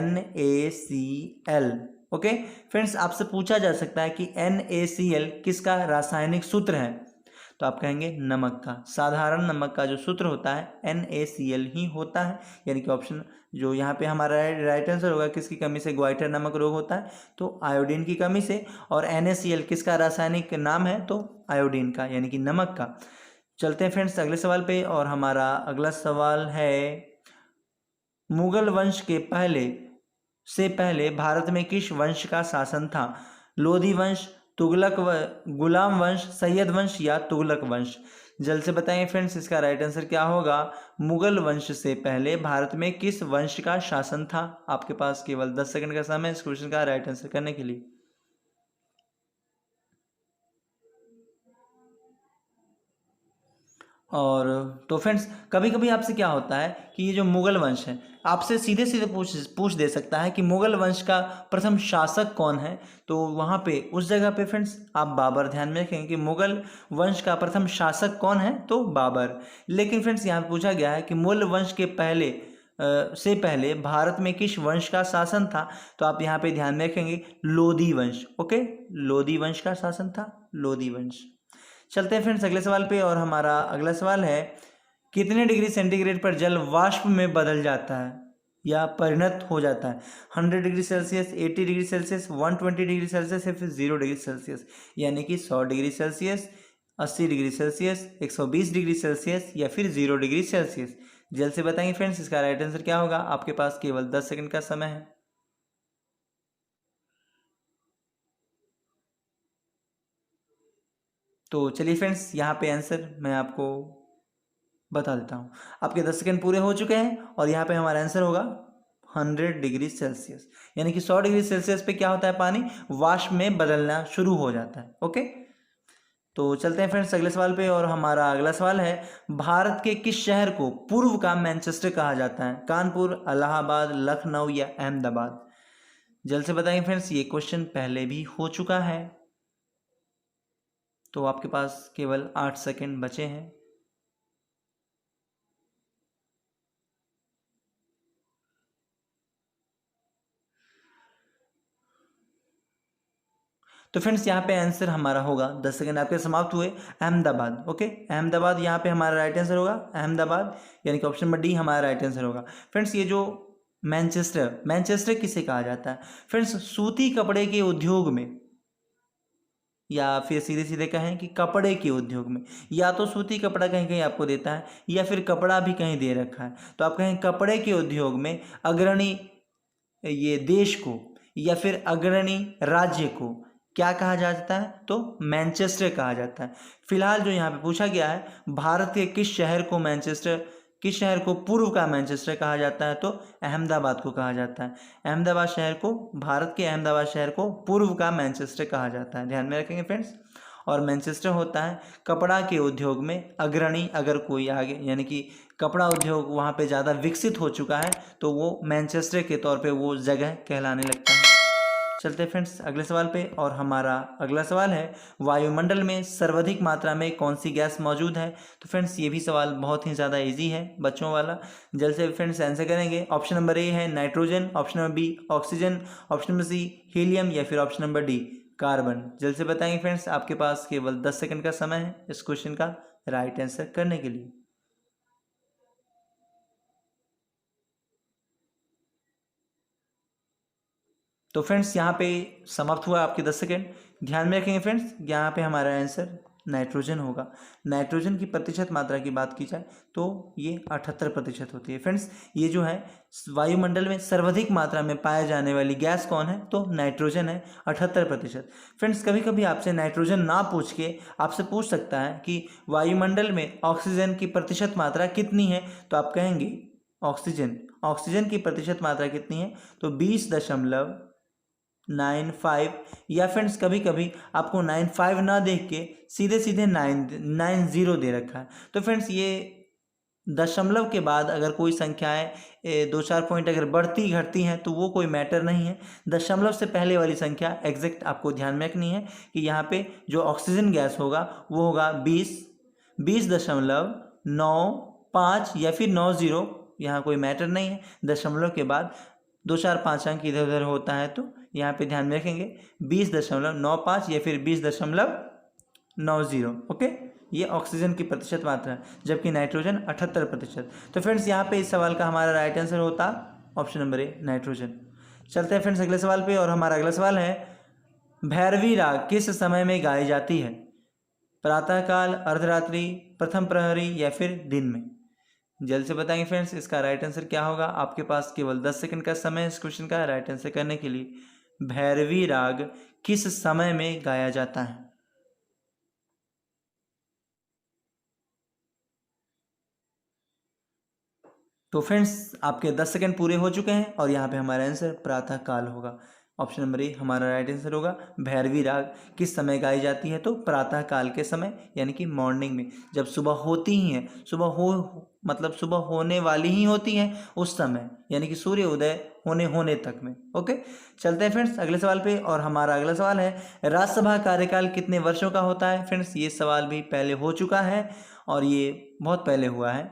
NaCl। ओके फ्रेंड्स, आपसे पूछा जा सकता है कि NaCl किसका रासायनिक सूत्र है? तो आप कहेंगे नमक का, साधारण नमक का जो सूत्र होता है NaCl ही होता है। यानी कि ऑप्शन जो यहाँ पे हमारा राइट आंसर होगा, किसकी कमी से ग्वाइटर नमक रोग होता है? तो आयोडीन की कमी से। और NaCl किसका रासायनिक नाम है? तो आयोडीन का, यानी कि नमक का। चलते हैं फ्रेंड्स अगले सवाल पे। और हमारा अगला सवाल है, मुगल वंश के पहले भारत में किस वंश का शासन था? लोधी वंश, गुलाम वंश, सैयद वंश या तुगलक वंश? जल्द से बताएं फ्रेंड्स, इसका राइट आंसर क्या होगा? मुगल वंश से पहले भारत में किस वंश का शासन था? आपके पास केवल 10 सेकंड का समय इस क्वेश्चन का राइट आंसर करने के लिए। और तो फ्रेंड्स कभी कभी आपसे क्या होता है कि ये जो मुगल वंश है, आपसे सीधे सीधे पूछ दे सकता है कि मुगल वंश का प्रथम शासक कौन है? तो वहाँ पे उस जगह पे फ्रेंड्स आप बाबर ध्यान में रखेंगे कि मुगल वंश का प्रथम शासक कौन है? तो बाबर। लेकिन फ्रेंड्स यहाँ पूछा गया है कि मुगल वंश के से पहले भारत में किस वंश का शासन था? तो आप यहाँ पे ध्यान में रखेंगे लोधी वंश। ओके, लोधी वंश का शासन था, लोधी वंश। चलते हैं फ्रेंड्स अगले सवाल पे। और हमारा अगला सवाल है, कितने डिग्री सेंटीग्रेड पर जल वाष्प में बदल जाता है या परिणत हो जाता है? 100 degree Celsius, 80 degree Celsius, 120 degree Celsius या फिर 0 डिग्री सेल्सियस? यानी कि 100 degree Celsius, 80 degree Celsius, 120 degree Celsius या फिर 0 डिग्री सेल्सियस? जल्द से बताएंगे फ्रेंड्स, इसका राइट आंसर क्या होगा? आपके पास केवल 10 सेकंड का समय है। तो चलिए फ्रेंड्स, यहाँ पे आंसर मैं आपको बता देता हूँ। आपके 10 सेकंड पूरे हो चुके हैं और यहाँ पे हमारा आंसर होगा 100 डिग्री सेल्सियस। यानी कि 100 डिग्री सेल्सियस पे क्या होता है? पानी वाष्प में बदलना शुरू हो जाता है। ओके, तो चलते हैं फ्रेंड्स अगले सवाल पे। और हमारा अगला सवाल है, भारत के किस शहर को पूर्व का मैनचेस्टर कहा जाता है? कानपुर, इलाहाबाद, लखनऊ या अहमदाबाद? जल्द से बताएंगे फ्रेंड्स, ये क्वेश्चन पहले भी हो चुका है। तो आपके पास केवल 8 सेकंड बचे हैं। तो फ्रेंड्स यहाँ पे आंसर हमारा होगा, 10 सेकंड आपके समाप्त हुए, अहमदाबाद। ओके, अहमदाबाद यहाँ पे हमारा राइट आंसर होगा, अहमदाबाद। यानी कि ऑप्शन नंबर डी हमारा राइट आंसर होगा। फ्रेंड्स ये जो मैनचेस्टर किसे कहा जाता है? फ्रेंड्स सूती कपड़े के उद्योग में, या फिर सीधे सीधे कहें कि कपड़े के उद्योग में, या तो सूती कपड़ा कहीं कहीं आपको देता है या फिर कपड़ा भी कहीं दे रखा है। तो आप कहें कपड़े के उद्योग में अग्रणी ये देश को या फिर अग्रणी राज्य को क्या कहा जाता है? तो मैनचेस्टर कहा जाता है। फिलहाल जो यहाँ पे पूछा गया है, भारत के किस शहर को मैनचेस्टर किस शहर को पूर्व का मैनचेस्टर कहा जाता है? तो अहमदाबाद को कहा जाता है। अहमदाबाद शहर को, भारत के अहमदाबाद शहर को पूर्व का मैनचेस्टर कहा जाता है, ध्यान में रखेंगे फ्रेंड्स। और मैनचेस्टर होता है कपड़ा के उद्योग में अग्रणी, अगर कोई आगे यानी कि कपड़ा उद्योग वहाँ पे ज़्यादा विकसित हो चुका है तो वो मैनचेस्टर के तौर पे वो जगह कहलाने लगता है। चलते हैं फ्रेंड्स अगले सवाल पे, और हमारा अगला सवाल है वायुमंडल में सर्वाधिक मात्रा में कौन सी गैस मौजूद है? तो फ्रेंड्स ये भी सवाल बहुत ही ज़्यादा इजी है बच्चों वाला, जल्द से फ्रेंड्स आंसर करेंगे। ऑप्शन नंबर ए है nitrogen, option number B oxygen, option number C helium, या फिर ऑप्शन नंबर डी कार्बन। जल्द से बताएंगे फ्रेंड्स, आपके पास केवल 10 सेकंड का समय है इस क्वेश्चन का राइट आंसर करने के लिए। तो फ्रेंड्स यहाँ पे समाप्त हुआ आपके 10 सेकेंड। ध्यान में रखेंगे फ्रेंड्स, यहाँ पे हमारा आंसर नाइट्रोजन होगा। नाइट्रोजन की प्रतिशत मात्रा की बात की जाए तो ये 78% होती है। फ्रेंड्स ये जो है वायुमंडल में सर्वाधिक मात्रा में पाया जाने वाली गैस कौन है? तो नाइट्रोजन है, 78%। फ्रेंड्स कभी कभी आपसे नाइट्रोजन ना पूछ के आपसे पूछ सकता है कि वायुमंडल में ऑक्सीजन की प्रतिशत मात्रा कितनी है, तो आप कहेंगे ऑक्सीजन की प्रतिशत मात्रा कितनी है? तो 20.95, या फ्रेंड्स कभी कभी आपको 95 ना देख के सीधे सीधे 90 दे रखा है। तो फ्रेंड्स ये दशमलव के बाद अगर कोई संख्याएं 2-4 पॉइंट अगर बढ़ती घटती हैं तो वो कोई मैटर नहीं है। दशमलव से पहले वाली संख्या एग्जैक्ट आपको ध्यान में रखनी है कि यहाँ पे जो ऑक्सीजन गैस होगा वो होगा 20.95 या फिर 90, यहाँ कोई मैटर नहीं है। दशमलव के बाद 2-4-5 अंक इधर उधर होता है तो यहाँ पे ध्यान में रखेंगे 20.95 या फिर 20.90। ओके, ये ऑक्सीजन की प्रतिशत मात्रा है, जबकि नाइट्रोजन 78%। तो फ्रेंड्स यहाँ पे इस सवाल का हमारा राइट आंसर होता ऑप्शन नंबर ए नाइट्रोजन। चलते हैं फ्रेंड्स अगले सवाल पे, और हमारा अगला सवाल है भैरवी राग किस समय में गाई जाती है? प्रातःकाल, अर्धरात्रि, प्रथम प्रहरी, या फिर दिन में? जल्द से बताएंगे फ्रेंड्स इसका राइट आंसर क्या होगा। आपके पास केवल 10 सेकंड का समय है इस क्वेश्चन का राइट आंसर करने के लिए। भैरवी राग किस समय में गाया जाता है? तो फ्रेंड्स आपके 10 सेकंड पूरे हो चुके हैं और यहाँ पे हमारा आंसर प्रातः काल होगा। ऑप्शन नंबर ए हमारा राइट आंसर होगा। भैरवी राग किस समय गाई जाती है? तो प्रातः काल के समय, यानी कि मॉर्निंग में, जब सुबह होती ही है, सुबह होने वाली ही होती है उस समय, यानी कि सूर्य उदय होने तक में। ओके, चलते हैं फ्रेंड्स अगले सवाल पे, और हमारा अगला सवाल है राज्यसभा कार्यकाल कितने वर्षों का होता है? फ्रेंड्स ये सवाल भी पहले हो चुका है और ये बहुत पहले हुआ है,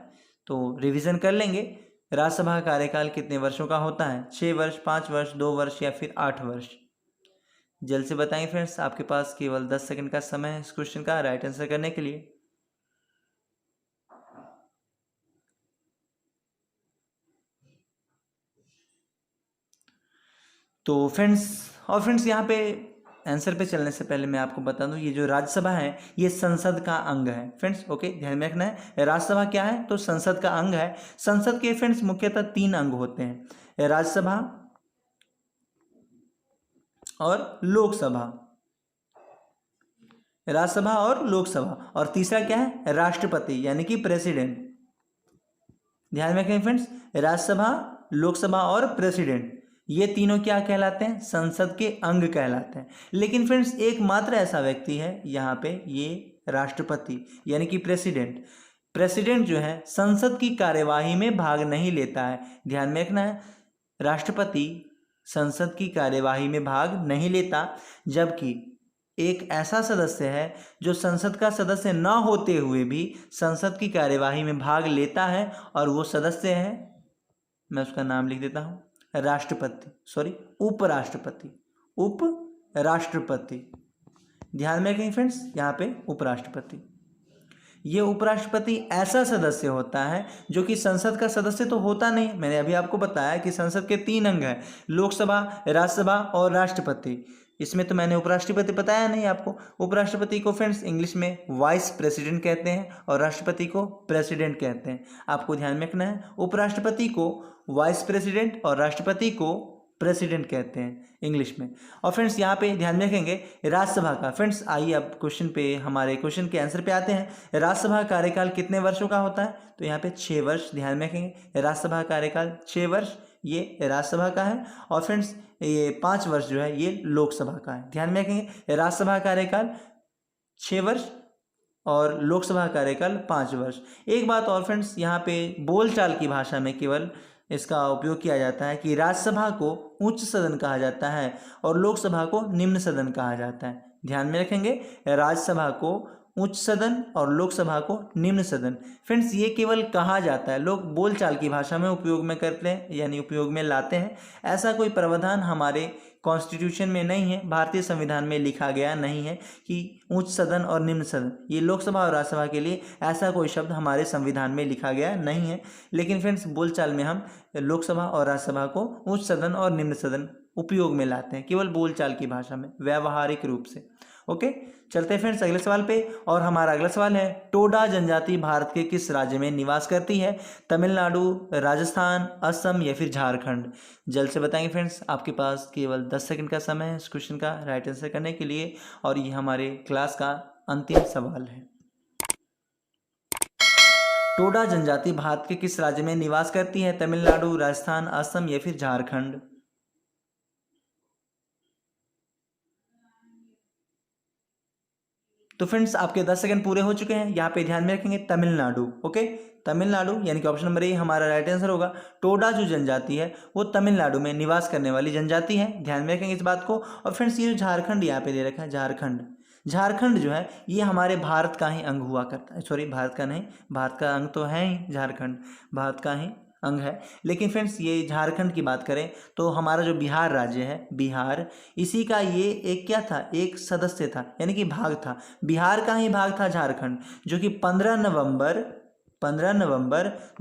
तो रिवीजन कर लेंगे। राज्यसभा कार्यकाल कितने वर्षों का होता है? 6 वर्ष, 5 वर्ष, 2 वर्ष, या फिर 8 वर्ष? जल्द से बताएं फ्रेंड्स, आपके पास केवल 10 सेकंड का समय है इस क्वेश्चन का राइट आंसर करने के लिए। तो फ्रेंड्स यहाँ पे आंसर पे चलने से पहले मैं आपको बता दूं, ये जो राज्यसभा है ये संसद का अंग है फ्रेंड्स। ओके, ध्यान में रखना है, राज्यसभा क्या है? तो संसद का अंग है। संसद के फ्रेंड्स मुख्यतः 3 अंग होते हैं, राज्यसभा और लोकसभा। राज्यसभा और लोकसभा, और तीसरा क्या है? राष्ट्रपति, यानी कि प्रेसिडेंट। ध्यान में रखें फ्रेंड्स, राज्यसभा, लोकसभा और प्रेसिडेंट, ये तीनों क्या कहलाते हैं? संसद के अंग कहलाते हैं। लेकिन फ्रेंड्स एकमात्र ऐसा व्यक्ति है यहाँ पे, ये राष्ट्रपति, यानी कि प्रेसिडेंट जो है संसद की कार्यवाही में भाग नहीं लेता है। ध्यान में रखना है, राष्ट्रपति संसद की कार्यवाही में भाग नहीं लेता, जबकि एक ऐसा सदस्य है जो संसद का सदस्य न होते हुए भी संसद की कार्यवाही में भाग लेता है, और वो सदस्य है, मैं उसका नाम लिख देता हूँ, उपराष्ट्रपति। ध्यान में रखें फ्रेंड्स, यहाँ पे उपराष्ट्रपति, ये उपराष्ट्रपति ऐसा सदस्य होता है जो कि संसद का सदस्य तो होता नहीं। मैंने अभी आपको बताया कि संसद के 3 अंग हैं, लोकसभा, राज्यसभा और राष्ट्रपति। इसमें तो मैंने उपराष्ट्रपति बताया नहीं आपको। उपराष्ट्रपति को फ्रेंड्स इंग्लिश में वाइस प्रेसिडेंट कहते हैं और राष्ट्रपति को प्रेसिडेंट कहते हैं। आपको ध्यान में रखना है, उपराष्ट्रपति को वाइस प्रेसिडेंट और राष्ट्रपति को प्रेसिडेंट कहते हैं इंग्लिश में। और फ्रेंड्स यहाँ पे ध्यान में रखेंगे राज्यसभा का। फ्रेंड्स आइए अब क्वेश्चन पे, हमारे क्वेश्चन के आंसर पे आते हैं। राज्यसभा कार्यकाल कितने वर्षों का होता है? तो यहाँ पे 6 वर्ष ध्यान में रखेंगे। राज्यसभा कार्यकाल 6 वर्ष ये राज्यसभा का है। और फ्रेंड्स ये 5 वर्ष जो है ये लोकसभा का है। ध्यान में रखेंगे राज्यसभा कार्यकाल 6 वर्ष और लोकसभा कार्यकाल 5 वर्ष। एक बात और फ्रेंड्स, यहाँ पे बोलचाल की भाषा में केवल इसका उपयोग किया जाता है कि राज्यसभा को उच्च सदन कहा जाता है और लोकसभा को निम्न सदन कहा जाता है। ध्यान में रखेंगे राज्यसभा को उच्च सदन और लोकसभा को निम्न सदन। फ्रेंड्स ये केवल कहा जाता है, लोग बोलचाल की भाषा में उपयोग में करते हैं, यानी उपयोग में लाते हैं। ऐसा कोई प्रावधान हमारे कॉन्स्टिट्यूशन में नहीं है, भारतीय संविधान में लिखा गया नहीं है कि उच्च सदन और निम्न सदन। ये लोकसभा और राज्यसभा के लिए ऐसा कोई शब्द हमारे संविधान में लिखा गया नहीं है। लेकिन फ्रेंड्स बोलचाल में हम लोकसभा और राज्यसभा को उच्च सदन और निम्न सदन उपयोग में लाते हैं, केवल बोलचाल की भाषा में, व्यावहारिक रूप से। ओके, चलते हैं फ्रेंड्स अगले सवाल पे। और हमारा अगला सवाल है, टोडा जनजाति भारत के किस राज्य में निवास करती है? तमिलनाडु, राजस्थान, असम या फिर झारखंड? जल्द से बताएंगे फ्रेंड्स, आपके पास केवल 10 सेकंड का समय है इस क्वेश्चन का राइट आंसर करने के लिए। और ये हमारे क्लास का अंतिम सवाल है। टोडा जनजाति भारत के किस राज्य में निवास करती है? तमिलनाडु, राजस्थान, असम या फिर झारखंड? तो फ्रेंड्स आपके 10 सेकंड पूरे हो चुके हैं। यहाँ पे ध्यान में रखेंगे तमिलनाडु। ओके, तमिलनाडु यानी कि ऑप्शन नंबर ए हमारा राइट आंसर होगा। टोडा जो जनजाति है वो तमिलनाडु में निवास करने वाली जनजाति है, ध्यान में रखेंगे इस बात को। और फ्रेंड्स ये जो झारखंड यहाँ पे दे रखा है, झारखंड जो है ये हमारे भारत का ही अंग हुआ करता है। सॉरी, भारत का नहीं, भारत का अंग तो है ही, झारखंड भारत का ही अंग है। लेकिन फ्रेंड्स ये झारखंड की बात करें तो हमारा जो बिहार राज्य है, बिहार, इसी का ये एक क्या था, एक सदस्य था, यानी कि भाग था। बिहार का ही भाग था झारखंड, जो कि 15 नवंबर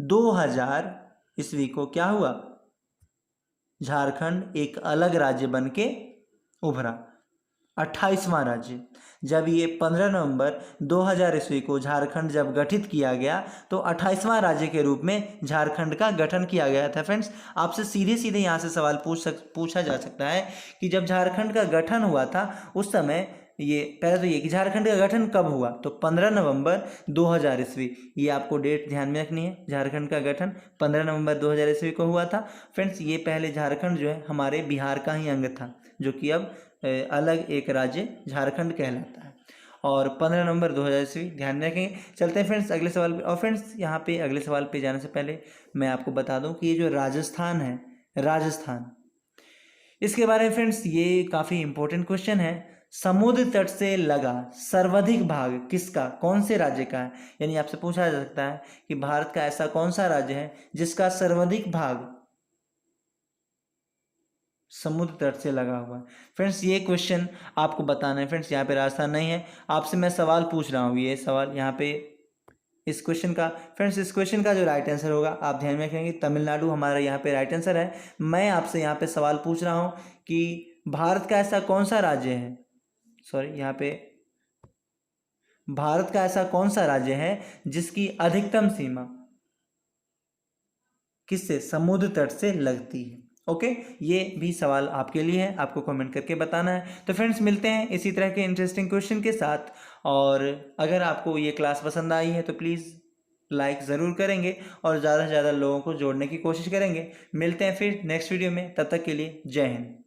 2000 ईस्वी को क्या हुआ, झारखंड एक अलग राज्य बन के उभरा, 28वां राज्य। जब ये 15 नवंबर 2000 ईस्वी को झारखंड जब गठित किया गया तो 28वां राज्य के रूप में झारखंड का गठन किया गया था। फ्रेंड्स आपसे सीधे सीधे यहाँ से सवाल पूछा जा सकता है कि जब झारखंड का गठन हुआ था उस समय, ये पहले तो ये कि झारखंड का गठन कब हुआ, तो 15 नवंबर 2000 ईस्वी, ये आपको डेट ध्यान में रखनी है। झारखंड का गठन 15 नवंबर 2000 ईस्वी को हुआ था। फ्रेंड्स ये पहले झारखंड जो है हमारे बिहार का ही अंग था, जो कि अब अलग एक राज्य झारखंड कहलाता है। और 15 नवंबर 2000 ईस्वी, ध्यान में रखेंगे। चलते हैं फ्रेंड्स अगले सवाल पे। और फ्रेंड्स यहाँ पे अगले सवाल पे जाने से पहले मैं आपको बता दूं कि ये जो राजस्थान है, राजस्थान, इसके बारे में फ्रेंड्स ये काफ़ी इंपॉर्टेंट क्वेश्चन है। समुद्र तट से लगा सर्वाधिक भाग किसका, कौन से राज्य का है? यानी आपसे पूछा जा सकता है कि भारत का ऐसा कौन सा राज्य है जिसका सर्वाधिक भाग समुद्र तट से लगा हुआ है। फ्रेंड्स ये क्वेश्चन आपको बताना है। फ्रेंड्स यहाँ पे राजस्थान नहीं है, आपसे मैं सवाल पूछ रहा हूँ, ये सवाल यहाँ पे इस क्वेश्चन का, फ्रेंड्स इस क्वेश्चन का जो राइट आंसर होगा आप ध्यान में रखेंगे, तमिलनाडु हमारा यहाँ पे राइट आंसर है। मैं आपसे यहाँ पे सवाल पूछ रहा हूँ कि भारत का ऐसा कौन सा राज्य है, सॉरी यहाँ पे भारत का ऐसा कौन सा राज्य है जिसकी अधिकतम सीमा किससे, समुद्र तट से लगती है। ओके, ये भी सवाल आपके लिए है, आपको कमेंट करके बताना है। तो फ्रेंड्स मिलते हैं इसी तरह के इंटरेस्टिंग क्वेश्चन के साथ। और अगर आपको ये क्लास पसंद आई है तो प्लीज़ लाइक ज़रूर करेंगे और ज़्यादा से ज़्यादा लोगों को जोड़ने की कोशिश करेंगे। मिलते हैं फिर नेक्स्ट वीडियो में, तब तक के लिए जय हिंद।